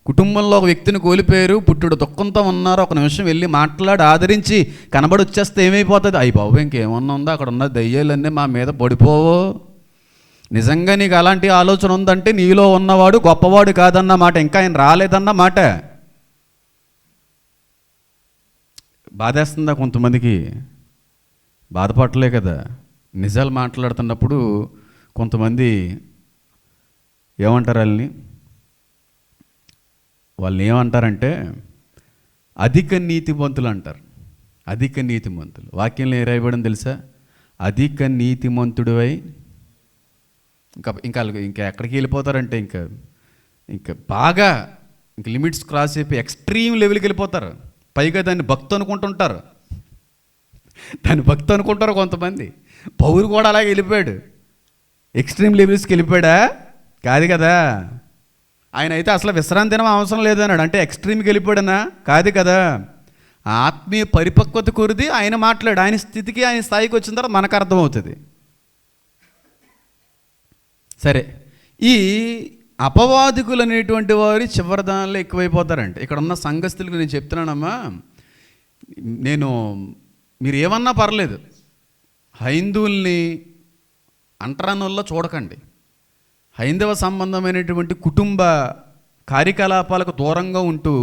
కుటుంబంలో ఒక వ్యక్తిని కోల్పోయారు, పుట్టుడు దుఃఖంతో ఉన్నారు, ఒక నిమిషం వెళ్ళి మాట్లాడి ఆదరించి కనబడి వచ్చేస్తే ఏమైపోతుంది? అయ్యి బాబు ఇంకేమన్నా ఉందా? అక్కడ ఉన్న దయ్యాలన్నీ మా మీద పడిపోవు. నిజంగా నీకు అలాంటి ఆలోచన ఉందంటే నీలో ఉన్నవాడు గొప్పవాడు కాదన్న మాట, ఇంకా ఆయన రాలేదన్న మాట. బాధేస్తుందా? కొంతమందికి బాధపడలే కదా. నిజాలు మాట్లాడుతున్నప్పుడు కొంతమంది ఏమంటారు? వాళ్ళు ఏమంటారంటే అధిక నీతిమంతులు అంటారు. అధిక నీతిమంతులు వాక్యంలో ఏ రాయబడింది తెలుసా? అధిక నీతిమంతుడివై ఇంకా ఎక్కడికి వెళ్ళిపోతారంటే ఇంకా బాగా లిమిట్స్ క్రాస్ అయిపోయి ఎక్స్ట్రీమ్ లెవెల్కి వెళ్ళిపోతారు. పైగా దాన్ని భక్తి అనుకుంటుంటారు. కొంతమంది. పౌరు కూడా అలాగే వెళ్ళిపోయాడు, ఎక్స్ట్రీమ్ లెవెల్స్కి వెళ్ళిపోయాడా? కాదు కదా. ఆయన అయితే అసలు విశ్రాంతి తినడం అవసరం లేదన్నాడు, అంటే ఎక్స్ట్రీమ్కి వెళ్ళిపోయాడనా? కాదు కదా. ఆత్మీయ పరిపక్వత కొరిది ఆయన మాట్లాడు, ఆయన స్థితికి ఆయన స్థాయికి వచ్చిన తర్వాత మనకు అర్థమవుతుంది. సరే, ఈ అపవాదికులు అనేటువంటి వారు చివరి దానిలో ఎక్కువైపోతారంటే, ఇక్కడ ఉన్న సంఘస్థులకు నేను చెప్తున్నానమ్మా, మీరు ఏమన్నా పర్లేదు, హైందువుల్ని అంటరానుల్లో చూడకండి. హైందవ సంబంధమైనటువంటి కుటుంబ కార్యకలాపాలకు దూరంగా ఉంటూ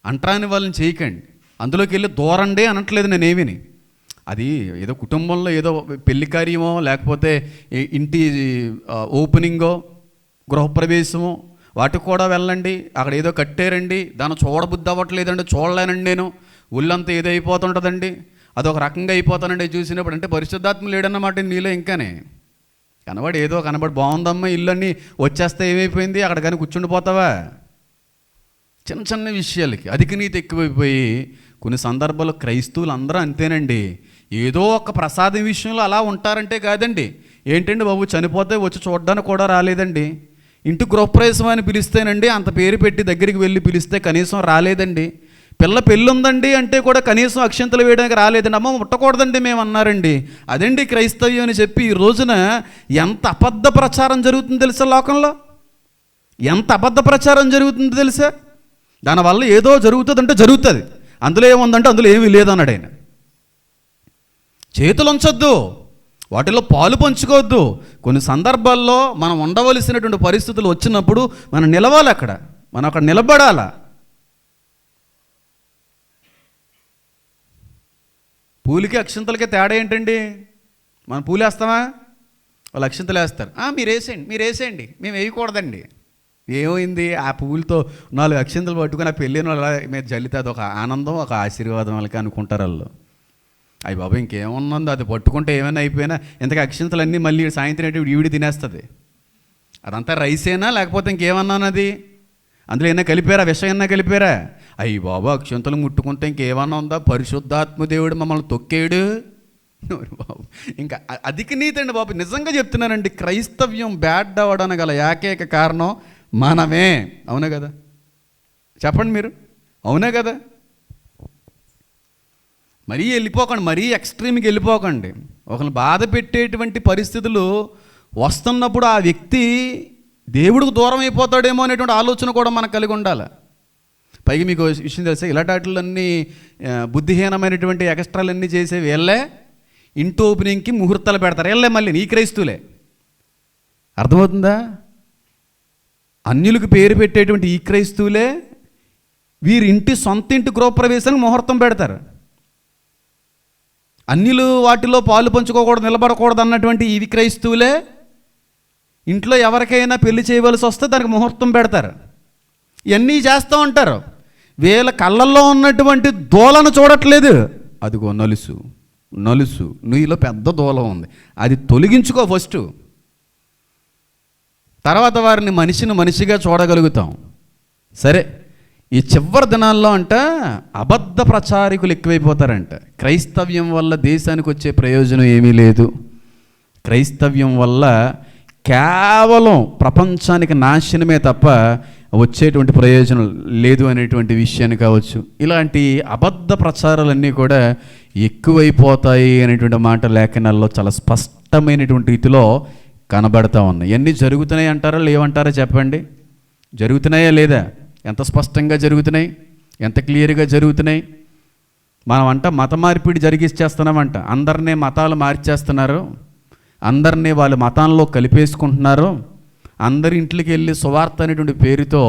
అంటరాని వాళ్ళని చేయకండి. అందులోకి వెళ్ళి దూరండే అనట్లేదు నేనేమిని. అది ఏదో కుటుంబంలో ఏదో పెళ్లి కార్యమో లేకపోతే ఇంటి ఓపెనింగో గృహప్రవేశమో వాటికి కూడా వెళ్ళండి. అక్కడ ఏదో కట్టారండి, దాన్ని చూడబుద్ధి అవ్వట్లేదండి, చూడలేనండి, నేను ఒళ్ళంతా ఏదో అయిపోతుంటుందండి, అదొక రకంగా అయిపోతానండి చూసినప్పుడు. అంటే పరిశుద్ధాత్మ లేడన్నమాట మీలో. ఇంకానే కనబడి బాగుందమ్మా ఇల్లు అన్నీ వచ్చేస్తే ఏమైపోయింది, అక్కడ కానీ కూర్చుండిపోతావా? చిన్న చిన్న విషయాలకి అధిక నీతి ఎక్కువైపోయి కొన్ని సందర్భాల్లో క్రైస్తవులు అందరూ అంతేనండి. ఏదో ఒక ప్రసాదం విషయంలో అలా ఉంటారంటే కాదండి. ఏంటండి బాబు, చనిపోతే వచ్చి చూడడానికి కూడా రాలేదండి. ఇంటి గృహప్రవేశం అని పిలిస్తేనండి అంత పేరు పెట్టి దగ్గరికి వెళ్ళి పిలిస్తే కనీసం రాలేదండి. పిల్ల పెళ్ళి ఉందండి అంటే కూడా కనీసం అక్షంతలు వేయడానికి రాలేదండి. అమ్మ ముట్టకూడదండి మేము అన్నారండి. అదండి క్రైస్తవ్యం అని చెప్పి ఈ రోజున ఎంత అబద్ధ ప్రచారం జరుగుతుందో తెలుసా? లోకంలో ఎంత అబద్ధ ప్రచారం జరుగుతుందో తెలుసా? దానివల్ల ఏదో జరుగుతుందంటే జరుగుతుంది, అందులో ఏముందంటే అందులో ఏమీ లేదన్నాడు ఆయన. చేతులు ఉంచొద్దు, వాటిలో పాలు పంచుకోవద్దు. కొన్ని సందర్భాల్లో మనం ఉండవలసినటువంటి పరిస్థితులు వచ్చినప్పుడు మనం నిలవాలి, మనం అక్కడ నిలబడాలా. పూలకి అక్షంతలకి తేడా ఏంటండి? మనం పూలు వేస్తామా? వాళ్ళు అక్షంతలు వేస్తారు. మీరు వేసేయండి, మేము వేయకూడదండి. ఏమైంది? ఆ పువ్వులతో 4 అక్షంతలు పట్టుకుని ఆ పెళ్ళిన వాళ్ళ మీద జల్లితే అది ఒక ఆనందం, ఒక ఆశీర్వాదం వాళ్ళకి అనుకుంటారు వాళ్ళు. అయ్యి బాబు ఇంకేమున్నదో అది పట్టుకుంటే ఏమైనా అయిపోయినా ఇంతకు అక్షింతలన్నీ మళ్ళీ సాయంత్రం ఈవిడి తినేస్తుంది. అదంతా రైసేనా లేకపోతే ఇంకేమన్నానది అందులో ఏమైనా కలిపారా, విషం ఏమైనా కలిపారా? అయ్యి బాబు అక్షింతలు ముట్టుకుంటే ఇంకేమన్నా ఉందా? పరిశుద్ధాత్మదేవుడు మమ్మల్ని తొక్కేడు బాబు. ఇంకా అధిక నీతి అండి బాబు, నిజంగా చెప్తున్నానండి. క్రైస్తవ్యం బ్యాడ్ అవ్వడానికి గల ఏకైక కారణం మనమే. అవునా కదా? చెప్పండి మీరు, అవునా కదా? మరీ వెళ్ళిపోకండి, మరీ ఎక్స్ట్రీమ్కి వెళ్ళిపోకండి. ఒకరిని బాధ పెట్టేటువంటి పరిస్థితులు వస్తున్నప్పుడు ఆ వ్యక్తి దేవుడికి దూరం అయిపోతాడేమో అనేటువంటి ఆలోచన కూడా మనకు కలిగి ఉండాలి. పైగా మీకు విషయం తెలుసా, ఇలాంటిలన్నీ బుద్ధిహీనమైనటువంటి ఎక్స్ట్రాలన్నీ చేసే వీళ్ళే ఇంటి ఓపెనింగ్కి ముహూర్తాలు పెడతారు. వీళ్ళే మళ్ళీ ఈ క్రైస్తువులే. అర్థమవుతుందా? అన్యులకు పేరు పెట్టేటువంటి ఈ క్రైస్తువులే వీరి ఇంటి సొంత ఇంటి గృహప్రవేశానికి ముహూర్తం పెడతారు. అన్యులు వాటిలో పాలు పంచుకోకూడదు, నిలబడకూడదు అన్నటువంటి ఈ క్రైస్తువులే ఇంట్లో ఎవరికైనా పెళ్లి చేయవలసి వస్తే దానికి ముహూర్తం పెడతారు. ఇవన్నీ చేస్తూ ఉంటారు. వీళ్ళ కళ్ళల్లో ఉన్నటువంటి దూలను చూడట్లేదు. అదిగో నలుసు నలుసు, నీలో పెద్ద దూలం ఉంది, అది తొలగించుకో ఫస్ట్. తర్వాత వారిని మనిషిగా చూడగలుగుతాం. సరే, ఈ చివరి దినాల్లో అంట అబద్ధ ప్రచారికులు ఎక్కువైపోతారంట. క్రైస్తవ్యం వల్ల దేశానికి వచ్చే ప్రయోజనం ఏమీ లేదు. క్రైస్తవ్యం వల్ల కేవలం ప్రపంచానికి నాశనమే తప్ప వచ్చేటువంటి ప్రయోజనం లేదు అనేటువంటి విషయాన్ని కావచ్చు. ఇలాంటి అబద్ధ ప్రచారాలన్నీ కూడా ఎక్కువైపోతాయి అనేటువంటి మాట లేఖనాల్లో చాలా స్పష్టమైనటువంటి రీతిలో కనబడతా ఉన్నాయి. ఇవన్నీ జరుగుతున్నాయి అంటారా లేవంటారా చెప్పండి? జరుగుతున్నాయా లేదా? ఎంత స్పష్టంగా జరుగుతున్నాయి, ఎంత క్లియర్గా జరుగుతున్నాయి. మనం మత మార్పిడి జరిగిచ్చేస్తున్నామంట. అందరినీ మతాలు మార్చేస్తున్నారు, అందరినీ వాళ్ళ మతాల్లో కలిపేసుకుంటున్నారు. అందరి ఇంట్లోకి వెళ్ళి సువార్త అనేటువంటి పేరుతో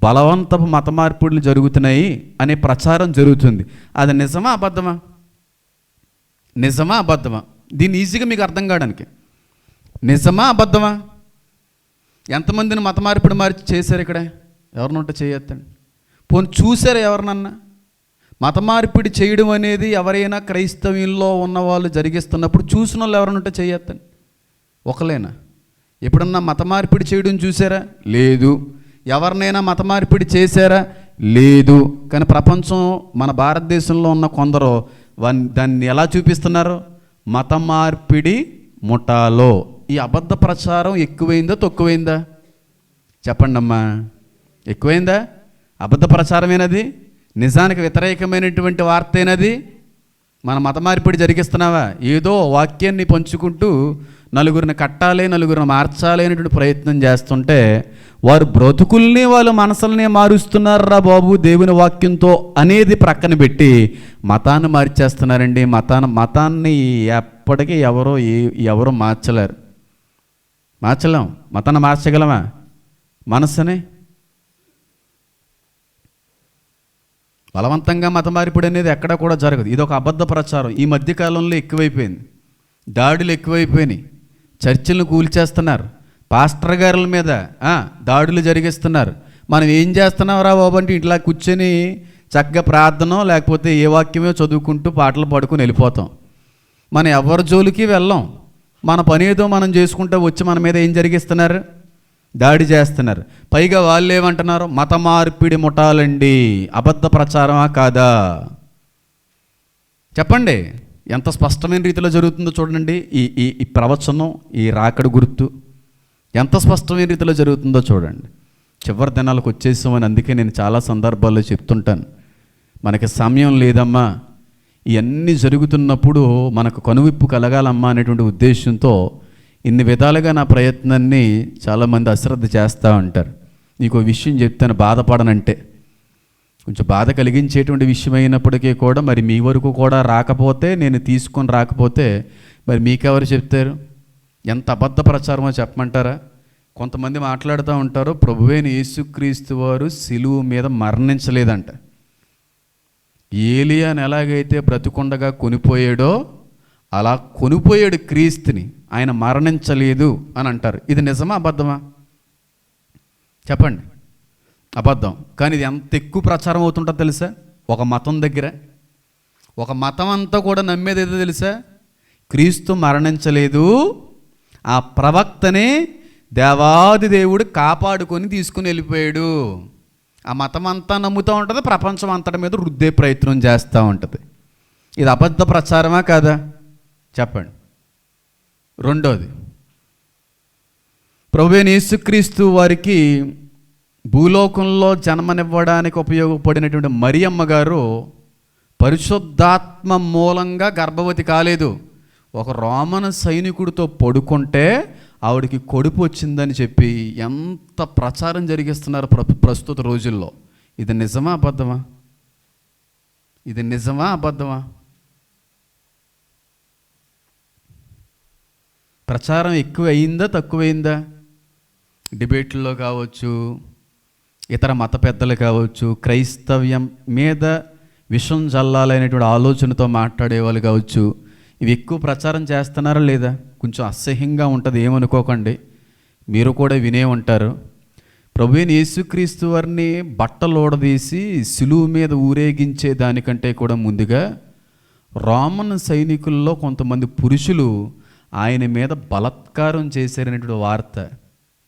బలవంతపు మత మార్పిడులు జరుగుతున్నాయి అనే ప్రచారం జరుగుతుంది. అది నిజమా అబద్ధమా? నిజమా అబద్ధమా? దీన్ని ఈజీగా మీకు అర్థం కావడానికి, నిజమా అబద్ధమా? ఎంతమందిని మత మార్పిడి చేశారు ఇక్కడ? ఎవరినుంటే చేయొద్దండి. పోనీ చూసారా ఎవరినన్నా? మత మార్పిడి చేయడం అనేది ఎవరైనా క్రైస్తవ్యంలో ఉన్న వాళ్ళు జరిగిస్తున్నప్పుడు చూసిన వాళ్ళు ఎవరినుంటే చేయొద్దండి. ఒకలేనా? ఎప్పుడన్నా మత మార్పిడి చేయడం చూసారా? లేదు. ఎవరినైనా మత మార్పిడి చేశారా? లేదు. కానీ ప్రపంచం, మన భారతదేశంలో ఉన్న కొందరు దాన్ని ఎలా చూపిస్తున్నారు? మత మార్పిడి ముఠాలో. ఈ అబద్ధ ప్రచారం ఎక్కువైందా తక్కువైందా చెప్పండి అమ్మా? ఎక్కువైందా? అబద్ధ ప్రచారమేనది, నిజానికి వ్యతిరేకమైనటువంటి వార్తేనది. మన మత మార్పిడి జరిగిస్తున్నావా? ఏదో వాక్యాన్ని పంచుకుంటూ నలుగురిని కట్టాలి, నలుగురిని మార్చాలి అనేటువంటి ప్రయత్నం చేస్తుంటే వారు బ్రతుకుల్ని, వాళ్ళ మనసుల్ని మారుస్తున్నారా బాబు దేవుని వాక్యంతో అనేది ప్రక్కన పెట్టి మతాన్ని మార్చేస్తున్నారండి. మతాన్ని ఎప్పటికీ ఎవరు మార్చలేరు. మార్చలేం. మతాన్ని మార్చగలమా? మనసుని బలవంతంగా మత మార్పిడి అనేది ఎక్కడా కూడా జరగదు. ఇది ఒక అబద్ధ ప్రచారం ఈ మధ్యకాలంలో ఎక్కువైపోయింది. దాడులు ఎక్కువైపోయినాయి. చర్చిలను కూల్చేస్తున్నారు, పాస్టర్ గారుల మీద దాడులు జరిగిస్తున్నారు. మనం ఏం చేస్తున్నాం రా బాబు అంటే ఇట్లా కూర్చొని చక్కగా ప్రార్థన లేకపోతే ఏ వాక్యమో చదువుకుంటూ పాటలు పాడుకొని వెళ్ళిపోతాం. మనం ఎవరి జోలికి వెళ్ళాం. మన పని ఏదో మనం చేసుకుంటూ వచ్చి మన మీద ఏం జరిగిస్తున్నారు? దాడి చేస్తున్నారు. పైగా వాళ్ళు ఏమంటున్నారు? మత మార్పిడి ముఠాలండి. అబద్ధ ప్రచారమా కాదా చెప్పండి? ఎంత స్పష్టమైన రీతిలో జరుగుతుందో చూడండి. ఈ ప్రవచనం, ఈ రాకడ గుర్తు ఎంత స్పష్టమైన రీతిలో జరుగుతుందో చూడండి. చివరి దినాలకు వచ్చేసామని అందుకే నేను చాలా సందర్భాల్లో చెప్తుంటాను, మనకి సమయం లేదమ్మా, ఇవన్నీ జరుగుతున్నప్పుడు మనకు కనువిప్పు కలగాలమ్మా అనేటువంటి ఉద్దేశంతో ఇన్ని విధాలుగా నా ప్రయత్నాన్ని చాలామంది అశ్రద్ధ చేస్తూ ఉంటారు. నీకు విషయం చెప్తాను, బాధపడనంటే కొంచెం బాధ కలిగించేటువంటి విషయం అయినప్పటికీ కూడా మరి మీ వరకు కూడా రాకపోతే, నేను తీసుకొని రాకపోతే మరి మీకెవరు చెప్తారు? ఎంత అబద్ధ ప్రచారమో చెప్పమంటారా? కొంతమంది మాట్లాడుతూ ఉంటారు, ప్రభువైన యేసుక్రీస్తు వారు సిలువ మీద మరణించలేదంట. ఏలియాని ఎలాగైతే బ్రతికుండగా కొనిపోయాడో అలా కొనిపోయాడు క్రీస్తుని, ఆయన మరణించలేదు అని అంటారు. ఇది నిజమా అబద్ధమా చెప్పండి? అబద్ధం. కానీ ఇది ఎంత ఎక్కువ ప్రచారం అవుతుంటుందో తెలుసా? ఒక మతం దగ్గర, ఒక మతం అంతా కూడా నమ్మేది ఏదో తెలుసా? క్రీస్తు మరణించలేదు, ఆ ప్రవక్తనే దేవాది దేవుడు కాపాడుకొని తీసుకుని వెళ్ళిపోయాడు. ఆ మతం అంతా నమ్ముతూ ఉంటుంది, ప్రపంచం అంతటి మీద రుద్దే ప్రయత్నం చేస్తూ ఉంటుంది. ఇది అబద్ధ ప్రచారమా కాదా చెప్పండి. రెండోది, ప్రభువైన యేసుక్రీస్తు వారికి భూలోకంలో జన్మనివ్వడానికి ఉపయోగపడినటువంటి మరియమ్మ గారు పరిశుద్ధాత్మ మూలంగా గర్భవతి కాలేదు. ఒక రోమన్ సైనికుడితో పడుకుంటే ఆవిడికి కడుపు వచ్చిందని చెప్పి ఎంత ప్రచారం జరిగిస్తున్నారు ప్రస్తుత రోజుల్లో. ఇది నిజమా అబద్ధమా? ఇది నిజమా అబద్ధమా? ప్రచారం ఎక్కువ అయిందా తక్కువైందా? డిబేట్లలో కావచ్చు, ఇతర మత పెద్దలు కావచ్చు, క్రైస్తవ్యం మీద విషం జల్లాలనేటువంటి ఆలోచనతో మాట్లాడేవాళ్ళు కావచ్చు, ఇవి ఎక్కువ ప్రచారం చేస్తున్నారా లేదా? కొంచెం అసహ్యంగా ఉంటుంది, ఏమనుకోకండి, మీరు కూడా వినే ఉంటారు. ప్రభువైన యేసుక్రీస్తు వారిని బట్టలోడదీసి సిలువ మీద ఊరేగించే దానికంటే కూడా ముందుగా రోమన్ సైనికుల్లో కొంతమంది పురుషులు ఆయన మీద బలాత్కారం చేశారనేటువంటి వార్త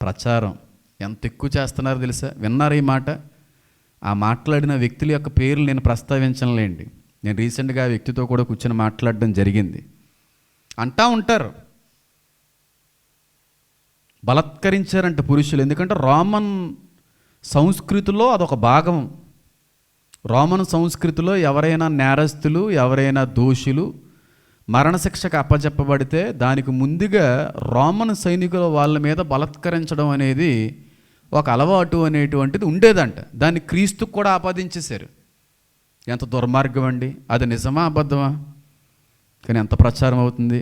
ప్రచారం ఎంత ఎక్కువ చేస్తున్నారో తెలుసా? విన్నారు ఈ మాట? ఆ మాట్లాడిన వ్యక్తుల యొక్క పేర్లు నేను ప్రస్తావించలేండి. నేను రీసెంట్గా ఆ వ్యక్తితో కూడా కూర్చొని మాట్లాడడం జరిగింది. అంటా ఉంటారు బలాత్కరించారంట పురుషులు. ఎందుకంటే రోమన్ సంస్కృతిలో అదొక భాగం. రోమన్ సంస్కృతిలో ఎవరైనా నేరస్తులు, ఎవరైనా దోషులు మరణశిక్షకు అప్పచెప్పబడితే దానికి ముందుగా రోమన్ సైనికుల వాళ్ళ మీద బలాత్కరించడం అనేది ఒక అలవాటు అనేటువంటిది ఉండేదంట. దాన్ని క్రీస్తుకు కూడా ఆపాదించేశారు. ఎంత దుర్మార్గం అండి! అది నిజమా అబద్ధమా? కానీ ఎంత ప్రచారం అవుతుంది,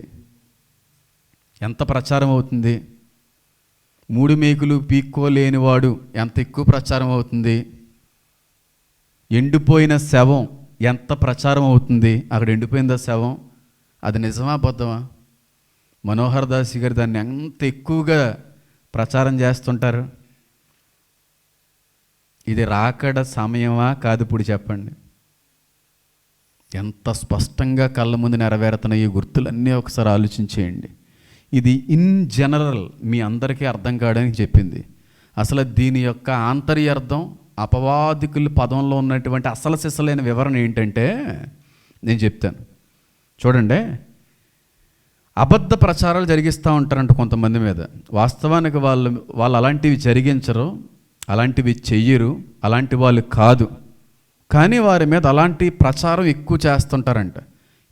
ఎంత ప్రచారం అవుతుంది. 3 మేకులు పీక్కోలేనివాడు ఎంత ఎక్కువ ప్రచారం అవుతుంది. ఎండిపోయిన శవం ఎంత ప్రచారం అవుతుంది. అక్కడ ఎండిపోయిందా శవం? అది నిజమా అబద్ధమా? మనోహర్ దాస్ గారు దాన్ని ఎంత ఎక్కువగా ప్రచారం చేస్తుంటారు. ఇది రాకడ సమయమా కాదు? ఇప్పుడు చెప్పండి. ఎంత స్పష్టంగా కళ్ళ ముందు నెరవేరుతున్న ఈ గుర్తులన్నీ ఒకసారి ఆలోచించేయండి. ఇది ఇన్ జనరల్ మీ అందరికీ అర్థం కావడానికి చెప్పింది. అసలు దీని యొక్క ఆంతర్యార్థం, అపవాదికుల పదంలో ఉన్నటువంటి అసలు సిసలైన వివరణ ఏంటంటే నేను చెప్తాను. చూడండి, అబద్ధ ప్రచారాలు జరిగిస్తూ ఉంటారంట కొంతమంది మీద. వాస్తవానికి వాళ్ళు అలాంటివి జరిగించరు, అలాంటివి చెయ్యరు, అలాంటి వాళ్ళు కాదు. కానీ వారి మీద అలాంటి ప్రచారం ఎక్కువ చేస్తుంటారంట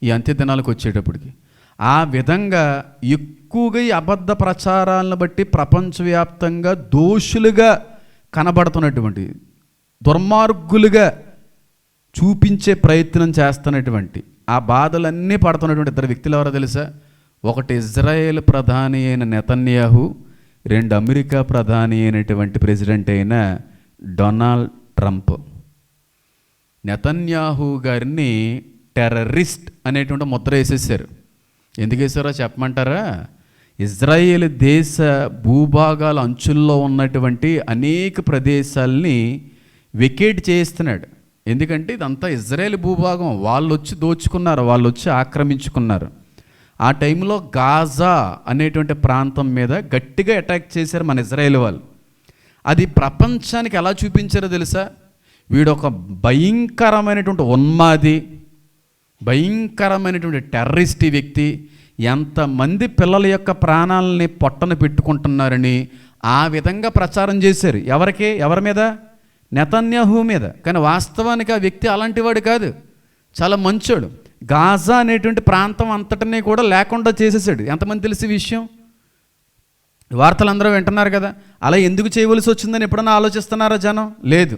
ఈ అంత్య దినాలకు వచ్చేటప్పటికి. ఆ విధంగా ఎక్కువగా ఈ అబద్ధ ప్రచారాలను బట్టి ప్రపంచవ్యాప్తంగా దోషులుగా కనబడుతున్నటువంటి, దుర్మార్గులుగా చూపించే ప్రయత్నం చేస్తున్నటువంటి, ఆ బాధలన్నీ పడుతున్నటువంటి 2 వ్యక్తులు ఎవరో తెలుసా? ఒకటి ఇజ్రాయేల్ ప్రధాని అయిన నెతన్యాహు, 2 అమెరికా ప్రధాని అయినటువంటి ప్రెసిడెంట్ అయిన డొనాల్డ్ ట్రంప్. నెతన్యాహు గారిని టెర్రరిస్ట్ అనేటువంటి ముద్ర వేసేసారు. ఎందుకు వేసారో చెప్పమంటారా? ఇజ్రాయేల్ దేశ భూభాగాల అంచుల్లో ఉన్నటువంటి అనేక ప్రదేశాలని వెకేట్ చేస్తున్నాడు. ఎందుకంటే ఇదంతా ఇజ్రాయేల్ భూభాగం. వాళ్ళు వచ్చి దోచుకున్నారు, వాళ్ళు వచ్చి ఆక్రమించుకున్నారు. ఆ టైంలో గాజా అనేటువంటి ప్రాంతం మీద గట్టిగా అటాక్ చేశారు మన ఇజ్రాయేల్ వాళ్ళు. అది ప్రపంచానికి ఎలా చూపించారో తెలుసా? వీడు ఒక భయంకరమైనటువంటి ఉన్మాది, భయంకరమైనటువంటి టెర్రరిస్ట్ వ్యక్తి, ఎంతమంది పిల్లల యొక్క ప్రాణాలని పొట్టన పెట్టుకుంటున్నారని ఆ విధంగా ప్రచారం చేశారు. ఎవరి మీద? నెతన్యాహు మీద. కానీ వాస్తవానికి ఆ వ్యక్తి అలాంటి వాడు కాదు, చాలా మంచోడు. గాజా అనేటువంటి ప్రాంతం అంతటినీ కూడా లేకుండా చేసేసాడు. ఎంతమంది తెలిసి విషయం? వార్తలు అందరూ వింటున్నారు కదా. అలా ఎందుకు చేయవలసి వచ్చిందని ఎప్పుడన్నా ఆలోచిస్తున్నారా జనం? లేదు.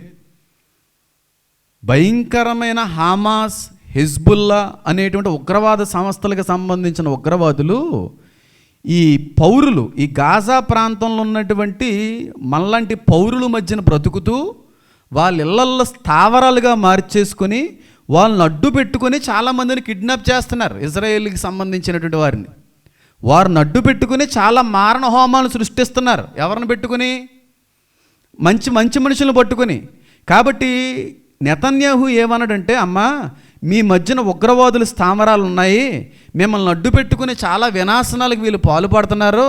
భయంకరమైన హమాస్, హిజ్బుల్లా అనేటువంటి ఉగ్రవాద సంస్థలకు సంబంధించిన ఉగ్రవాదులు ఈ పౌరులు, ఈ గాజా ప్రాంతంలో ఉన్నటువంటి మనలాంటి పౌరుల మధ్యన బ్రతుకుతూ వాళ్ళ ఇళ్లల్లో స్థావరాలుగా మార్చేసుకొని వాళ్ళని అడ్డు పెట్టుకొని చాలామందిని కిడ్నాప్ చేస్తున్నారు. ఇజ్రాయేల్కి సంబంధించినటువంటి వారిని అడ్డు పెట్టుకుని చాలా మారణ హోమాలు సృష్టిస్తున్నారు. ఎవరిని పెట్టుకుని? మంచి మనుషులను పట్టుకొని. కాబట్టి నెతన్యాహు ఏమన్నాడంటే, అమ్మా మీ మధ్యన ఉగ్రవాదుల స్థావరాలు ఉన్నాయి, మిమ్మల్ని అడ్డు పెట్టుకుని చాలా వినాశనాలకు వీళ్ళు పాల్పడుతున్నారు,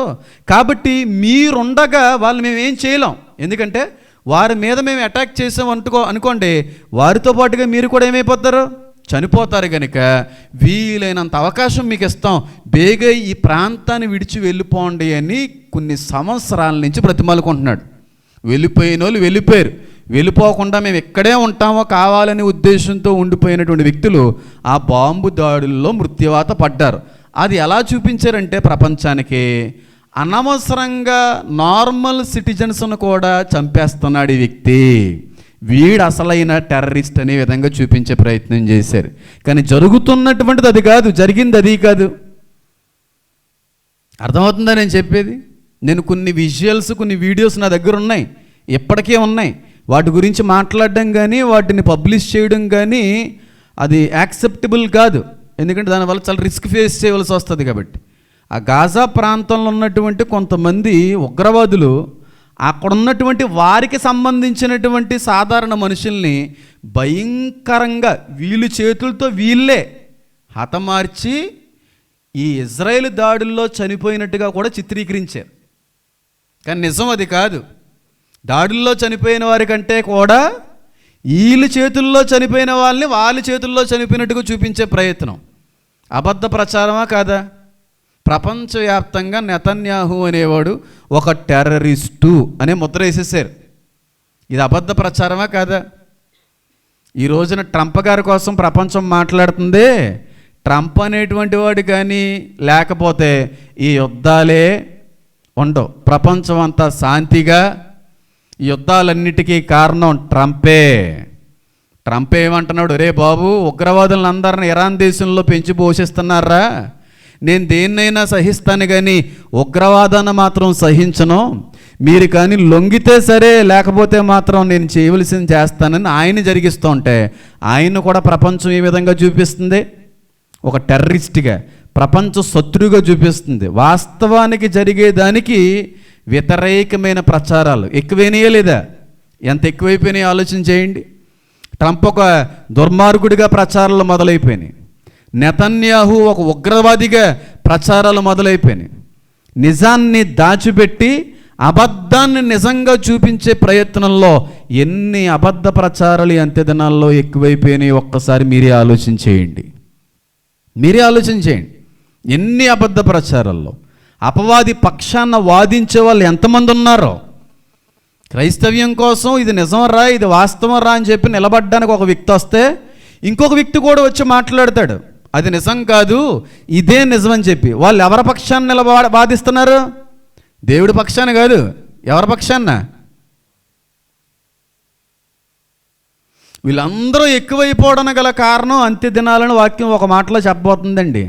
కాబట్టి మీరుండగా వాళ్ళు మేము ఏం చేయలేం, ఎందుకంటే వారి మీద మేము అటాక్ చేసాం అనుకోండి, వారితో పాటుగా మీరు కూడా ఏమైపోతారు, చనిపోతారు. కనుక వీలైనంత అవకాశం మీకు ఇస్తాం, బేగా ఈ ప్రాంతాన్ని విడిచి వెళ్ళిపోండి అని కొన్ని సంవత్సరాల నుంచి బ్రతిమాలుకుంటున్నాడు. వెళ్ళిపోయిన వాళ్ళు వెళ్ళిపోయారు, వెళ్ళిపోకుండా మేము ఇక్కడే ఉంటామో కావాలనే ఉద్దేశంతో ఉండిపోయినటువంటి వ్యక్తులు ఆ బాంబు దాడుల్లో మృత్యువాత పడ్డారు. అది ఎలా చూపించారంటే ప్రపంచానికి అనవసరంగా నార్మల్ సిటిజన్స్ను కూడా చంపేస్తున్నాడు ఈ వ్యక్తి, వీడు అసలైన టెర్రరిస్ట్ అనే విధంగా చూపించే ప్రయత్నం చేశారు. కానీ జరుగుతున్నటువంటిది అది కాదు, జరిగింది అది కాదు. అర్థమవుతుందా నేను చెప్పేది? నేను కొన్ని విజువల్స్, కొన్ని వీడియోస్ నా దగ్గర ఉన్నాయి, ఇప్పటికే ఉన్నాయి. వాటి గురించి మాట్లాడడం కానీ వాటిని పబ్లిష్ చేయడం కానీ అది యాక్సెప్టబుల్ కాదు, ఎందుకంటే దానివల్ల చాలా రిస్క్ ఫేస్ చేయవలసి వస్తుంది. కాబట్టి ఆ గాజా ప్రాంతంలో ఉన్నటువంటి కొంతమంది ఉగ్రవాదులు అక్కడ ఉన్నటువంటి వారికి సంబంధించినటువంటి సాధారణ మనుషుల్ని భయంకరంగా వీళ్ళు చేతులతో వీళ్ళే హతమార్చి ఈ ఇజ్రాయేల్ దాడుల్లో చనిపోయినట్టుగా కూడా చిత్రీకరించారు. కానీ నిజం అది కాదు. దాడుల్లో చనిపోయిన వారి కంటే కూడా వీళ్ళ చేతుల్లో చనిపోయిన వాళ్ళని వాళ్ళ చేతుల్లో చనిపోయినట్టుగా చూపించే ప్రయత్నం అబద్ధ ప్రచారమా కాదా? ప్రపంచవ్యాప్తంగా నెతన్యాహు అనేవాడు ఒక టెర్రరిస్టు అనే ముద్ర వేసేసారు. ఇది అబద్ధ ప్రచారమా కాదా? ఈ రోజున ట్రంప్ గారి కోసం ప్రపంచం మాట్లాడుతుంది. ట్రంప్ అనేటువంటి వాడు కానీ లేకపోతే ఈ యుద్ధాలే ఉండవు. ప్రపంచం అంతా శాంతిగా, ఈ యుద్ధాలన్నిటికీ కారణం ట్రంపే. ట్రంప్ ఏమంటున్నాడు, రే బాబు ఉగ్రవాదులను అందరిని ఇరాన్ దేశంలో పెంచి పోషిస్తున్నారా, నేను దేన్నైనా సహిస్తాను కానీ ఉగ్రవాదాన్ని మాత్రం సహించను, మీరు కానీ లొంగితే సరే లేకపోతే మాత్రం నేను చేయవలసింది చేస్తానని ఆయన జరిగిస్తూ ఉంటే ఆయన కూడా ప్రపంచం ఏ విధంగా చూపిస్తుంది, ఒక టెర్రరిస్ట్గా, ప్రపంచ శత్రువుగా చూపిస్తుంది. వాస్తవానికి జరిగేదానికి వ్యతిరేకమైన ప్రచారాలు ఎక్కువైనాయా లేదా? ఎంత ఎక్కువైపోయినాయి ఆలోచన చేయండి. ట్రంప్ ఒక దుర్మార్గుడిగా ప్రచారాలు మొదలైపోయినాయి, నెతన్యాహు ఒక ఉగ్రవాదిగా ప్రచారాలు మొదలైపోయినాయి. నిజాన్ని దాచిపెట్టి అబద్ధాన్ని నిజంగా చూపించే ప్రయత్నంలో ఎన్ని అబద్ధ ప్రచారాలు అంత్య దినాల్లో ఎక్కువైపోయినాయి ఒక్కసారి మీరే ఆలోచన చేయండి. మీరే ఆలోచన చేయండి. ఎన్ని అబద్ధ ప్రచారాల్లో అపవాది పక్షాన వాదించే వాళ్ళు ఎంతమంది ఉన్నారో, క్రైస్తవ్యం కోసం ఇది నిజం రా, ఇది వాస్తవం రా అని చెప్పి నిలబడ్డానికి ఒక వ్యక్తి వస్తే ఇంకొక వ్యక్తి కూడా వచ్చి మాట్లాడతాడు, అది నిజం కాదు ఇదే నిజం అని చెప్పి. వాళ్ళు ఎవరి పక్షాన్ని వాదిస్తున్నారు? దేవుడి పక్షాన కాదు, ఎవరి పక్షాన? వీళ్ళందరూ ఎక్కువైపోవడానికి గల కారణం అంత్య దినాలను వాక్యం ఒక మాటలో చెప్పబోతుందండి.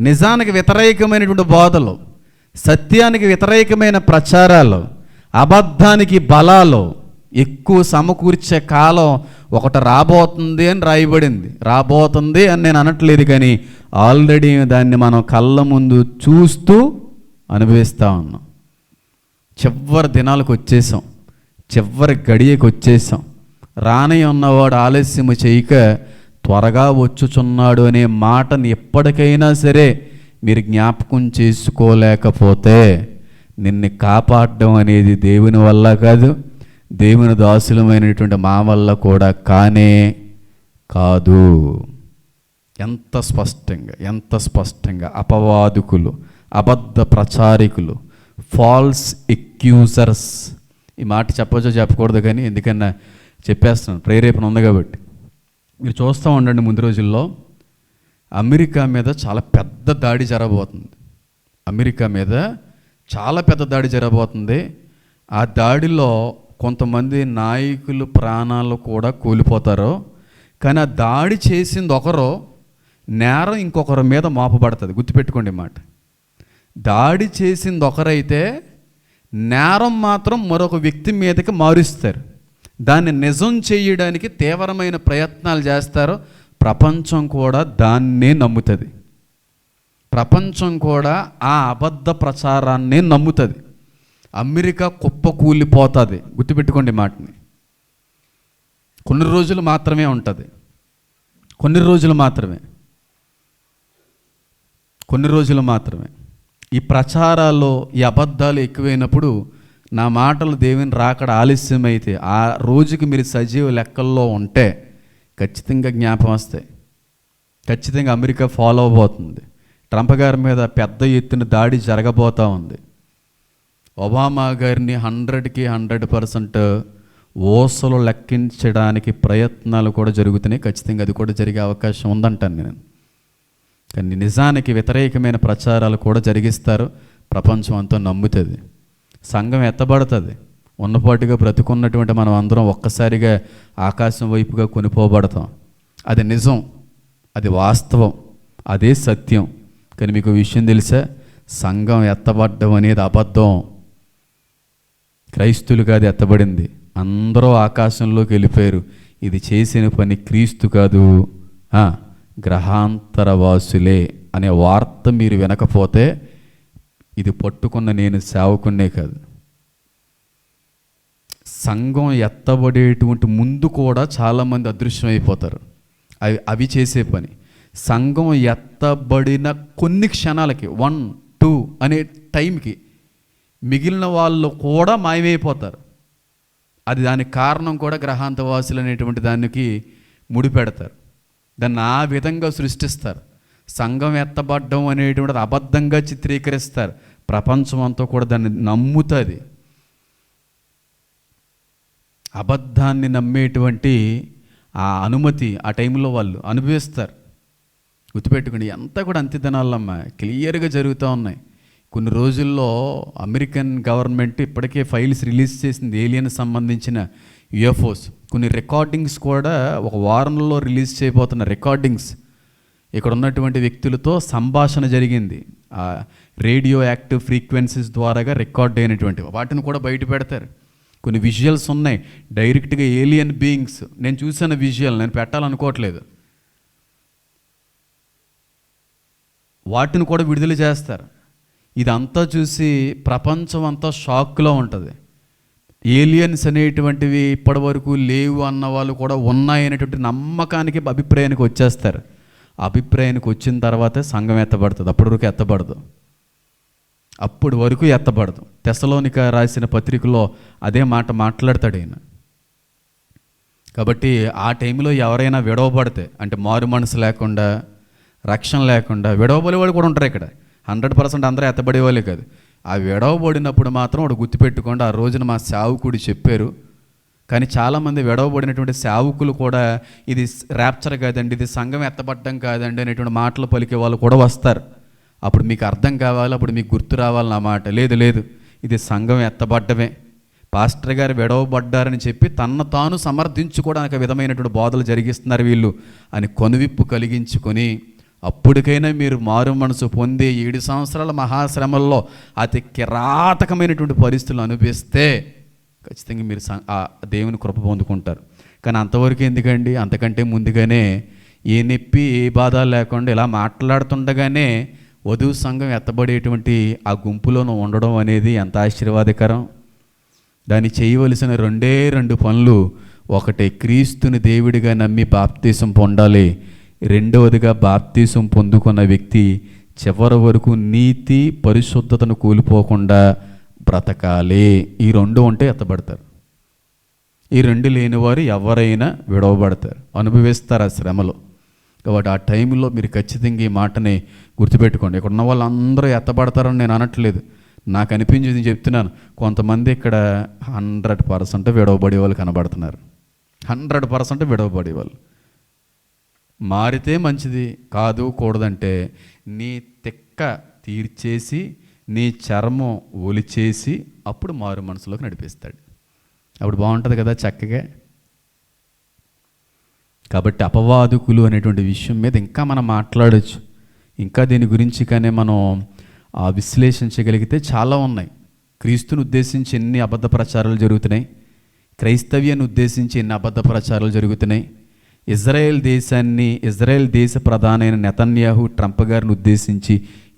నిజానికి వ్యతిరేకమైనటువంటి బోధలు, సత్యానికి వ్యతిరేకమైన ప్రచారాలు, అబద్ధానికి బలాలు ఎక్కువ సమకూర్చే కాలం ఒకటి రాబోతుంది అని రాయబడింది. రాబోతుంది అని నేను అనట్లేదు, కానీ ఆల్రెడీ దాన్ని మనం కళ్ళ ముందు చూస్తూ అనుభవిస్తూ ఉన్నాం. చివరి దినాలకు వచ్చేసాం, చివరి గడియకు వచ్చేసాం. రాని ఉన్నవాడు ఆలస్యము చేయక త్వరగా వచ్చుచున్నాడు అనే మాటని ఎప్పటికైనా సరే మీరు జ్ఞాపకం చేసుకోలేకపోతే నిన్ను కాపాడడం అనేది దేవుని వల్ల కాదు, దేవుని దాసులమైనటువంటి మా వల్ల కూడా కానే కాదు. ఎంత స్పష్టంగా అపవాదుకులు, అబద్ధ ప్రచారికులు, ఫాల్స్ ఎక్యూజర్స్, ఈ మాట చెప్పచ్చో చెప్పకూడదు కానీ ఎందుకన్నా చెప్పేస్తున్నాను, ప్రేరేపణ ఉంది కాబట్టి. మీరు చూస్తూ ఉండండి, ముందు రోజుల్లో అమెరికా మీద చాలా పెద్ద దాడి జరగబోతుంది. అమెరికా మీద చాలా పెద్ద దాడి జరగబోతుంది. ఆ దాడిలో కొంతమంది నాయకులు ప్రాణాలు కూడా కూలిపోతారు. కానీ ఆ దాడి చేసింది ఒకరు, నేరం ఇంకొకరి మీద మోపబడుతుంది. గుర్తుపెట్టుకోండి మాట. దాడి చేసింది ఒకరైతే నేరం మాత్రం మరొక వ్యక్తి మీదకి మారుస్తారు. దాన్ని నిజం చేయడానికి తీవ్రమైన ప్రయత్నాలు చేస్తారు. ప్రపంచం కూడా దాన్నే నమ్ముతుంది. ప్రపంచం కూడా ఆ అబద్ధ ప్రచారాన్నే నమ్ముతుంది. అమెరికా కుప్పకూలిపోతుంది. గుర్తుపెట్టుకోండి మాటని. కొన్ని రోజులు మాత్రమే ఉంటుంది. కొన్ని రోజులు మాత్రమే. ఈ ప్రచారాల్లో ఈ అబద్ధాలు ఎక్కువైనప్పుడు నా మాటలు దేవుని రాకడ ఆలస్యమైతే ఆ రోజుకి మీరు సజీవ లెక్కల్లో ఉంటే ఖచ్చితంగా జ్ఞాపం వస్తాయి. ఖచ్చితంగా అమెరికా ఫాలో అవబోతుంది. ట్రంప్ గారి మీద పెద్ద ఎత్తున దాడి జరగబోతూ ఉంది. ఒబామా గారిని 100కి 100% ఓసలు లెక్కించడానికి ప్రయత్నాలు కూడా జరుగుతున్నాయి. ఖచ్చితంగా అది కూడా జరిగే అవకాశం ఉందంటాను నేను. కానీ నిజానికి వ్యతిరేకమైన ప్రచారాలు కూడా జరిగిస్తారు. ప్రపంచం అంతా నమ్ముతుంది. సంఘం ఎత్తబడుతుంది. ఉన్నపాటుగా బ్రతుకున్నటువంటి మనం అందరం ఒక్కసారిగా ఆకాశం వైపుగా కొనిపోబడతాం. అది నిజం, అది వాస్తవం, అదే సత్యం. కానీ మీకు విషయం తెలుసా, సంఘం ఎత్తబడ్డం అనేది అబద్ధం. క్రైస్తువులు కాదు ఎత్తబడింది, అందరూ ఆకాశంలోకి వెళ్ళిపోయారు. ఇది చేసిన పని క్రీస్తు కాదు, గ్రహాంతరవాసులే అనే వార్త మీరు వినకపోతే ఇది పట్టుకున్న నేను సేవకున్నే కాదు. సంఘం ఎత్తబడేటువంటి ముందు కూడా చాలామంది అదృశ్యమైపోతారు. అవి చేసే పని. సంఘం ఎత్తబడిన కొన్ని క్షణాలకి 1, 2 అనే టైంకి మిగిలిన వాళ్ళు కూడా మాయమైపోతారు. అది దానికి కారణం కూడా గ్రహాంతవాసులు అనేటువంటి దానికి ముడిపెడతారు. దాన్ని ఆ విధంగా సృష్టిస్తారు. సంఘం ఎత్తబడ్డం అనేటువంటిది అబద్ధంగా చిత్రీకరిస్తారు. ప్రపంచం అంతా కూడా దాన్ని నమ్ముతుంది. అబద్ధాన్ని నమ్మేటువంటి ఆ అనుమతి ఆ టైంలో వాళ్ళు అనుభవిస్తారు. గుర్తుపెట్టుకోండి, అంతా కూడా అంత్యదినాలమ్మ క్లియర్గా జరుగుతూ ఉన్నాయి. కొన్ని రోజుల్లో అమెరికన్ గవర్నమెంట్ ఇప్పటికే ఫైల్స్ రిలీజ్ చేసింది, ఏలియన్ సంబంధించిన యుఎఫ్ఓస్. కొన్ని రికార్డింగ్స్ కూడా ఒక వారంలో రిలీజ్ చేయబోతున్న రికార్డింగ్స్. ఇక్కడ ఉన్నటువంటి వ్యక్తులతో సంభాషణ జరిగింది. రేడియో యాక్టివ్ ఫ్రీక్వెన్సీస్ ద్వారాగా రికార్డ్ అయినటువంటి వాటిని కూడా బయట పెడతారు. కొన్ని విజువల్స్ ఉన్నాయి, డైరెక్ట్గా ఏలియన్ బీయింగ్స్. నేను చూసిన విజువల్, నేను పెట్టాలనుకోవట్లేదు. వాటిని కూడా విడుదల చేస్తారు. ఇదంతా చూసి ప్రపంచం అంతా షాక్లో ఉంటుంది. ఏలియన్స్ అనేటువంటివి ఇప్పటి వరకు లేవు అన్న వాళ్ళు కూడా ఉన్నాయనేటువంటి నమ్మకానికి అభిప్రాయానికి వచ్చేస్తారు. అభిప్రాయానికి వచ్చిన తర్వాతే సంఘం ఎత్తబడుతుంది. అప్పటి వరకు ఎత్తబడదు. తెస్సలోనిక రాసిన పత్రికలో అదే మాట మాట్లాడతాడు ఆయన. కాబట్టి ఆ టైంలో ఎవరైనా విడవబడితే, అంటే మారు మనసు లేకుండా, రక్షణ లేకుండా విడవబడే వాళ్ళు కూడా ఉంటారు. ఇక్కడ 100% అందరూ ఎత్తబడేవాళ్ళే కాదు. ఆ విడవబడినప్పుడు మాత్రం ఒకటి గుర్తుపెట్టుకోండి, ఆ రోజున మా సేవకుడు చెప్పారు. కానీ చాలామంది విడవబడినటువంటి సేవకులు కూడా ఇది ర్యాప్చర్ కాదండి, ఇది సంఘం ఎత్తబడ్డం కాదండి అనేటువంటి మాటలు పలికే వాళ్ళు కూడా వస్తారు. అప్పుడు మీకు అర్థం కావాలి, అప్పుడు మీకు గుర్తు రావాలి నా మాట. లేదు, ఇది సంఘం ఎత్తబడ్డమే. పాస్టర్ గారు విడవబడ్డారని చెప్పి తన్ను తాను సమర్థించుకోవడానికి విధమైనటువంటి బోధలు జరిగిస్తున్నారు వీళ్ళు అని కొనువిప్పు కలిగించుకొని, అప్పటికైనా మీరు మారు మనసు పొందే 7 సంవత్సరాల మహాశ్రమల్లో అతి కిరాతకమైనటువంటి పరిస్థితులు అనుభవిస్తే ఖచ్చితంగా మీరు ఆ దేవుని కృప పొందుకుంటారు. కానీ అంతవరకు ఎందుకండి, అంతకంటే ముందుగానే ఏ నొప్పి ఏ బాధ లేకుండా ఇలా మాట్లాడుతుండగానే వధువు సంఘం ఎత్తబడేటువంటి ఆ గుంపులోనూ ఉండడం అనేది ఎంత ఆశీర్వాదకరం. దాన్ని చేయవలసిన 2 పనులు. ఒకటి, క్రీస్తుని దేవుడిగా నమ్మి బాప్తీసం పొందాలి. రెండవదిగా బాప్తీసం పొందుకున్న వ్యక్తి చివరి వరకు నీతి పరిశుద్ధతను కోల్పోకుండా బ్రతకాలి. ఈ 2 ఉంటే ఎత్తబడతారు. ఈ 2 లేనివారు ఎవరైనా విడవబడతారు, అనుభవిస్తారు ఆ శ్రమలో. కాబట్టి ఆ టైంలో మీరు ఖచ్చితంగా ఈ మాటని గుర్తుపెట్టుకోండి. ఇక్కడ ఉన్న వాళ్ళందరూ ఎత్తబడతారని నేను అనట్లేదు, నాకు అనిపించింది చెప్తున్నాను. కొంతమంది ఇక్కడ 100% విడవబడే వాళ్ళు కనబడుతున్నారు. 100% విడవబడే వాళ్ళు. మారితే మంచిది, కాదు కూడదంటే నీ తిక్క తీర్చేసి నీ చర్మం ఒలిచేసి అప్పుడు మారు మనసులోకి నడిపిస్తాడు. అప్పుడు బాగుంటుంది కదా చక్కగా. కాబట్టి అపవాదుకులు అనేటువంటి విషయం మీద ఇంకా మనం మాట్లాడవచ్చు. ఇంకా దీని గురించి కానీ మనం విశ్లేషించగలిగితే చాలా ఉన్నాయి. క్రీస్తుని ఉద్దేశించి ఎన్ని అబద్ధ ప్రచారాలు జరుగుతున్నాయి, క్రైస్తవ్యాన్ని ఉద్దేశించి ఎన్ని అబద్ధ ప్రచారాలు జరుగుతున్నాయి, ఇజ్రాయెల్ దేశ ప్రధానైన నెతన్యాహు ట్రంప్ గారిని ఉద్దేశించి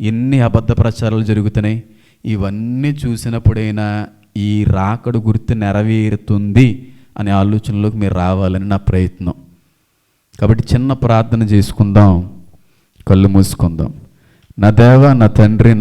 ఎన్ని అబద్ధ ప్రచారాలు జరుగుతున్నాయి. ఇవన్నీ చూసినప్పుడైనా ఈ రాకడ గుర్తు నెరవేరుతుంది అనే ఆలోచనలోకి మీరు రావాలని నా ప్రయత్నం. కాబట్టి చిన్న ప్రార్థన చేసుకుందాం, కళ్ళు మూసుకుందాం. నా దేవ, నా తండ్రి,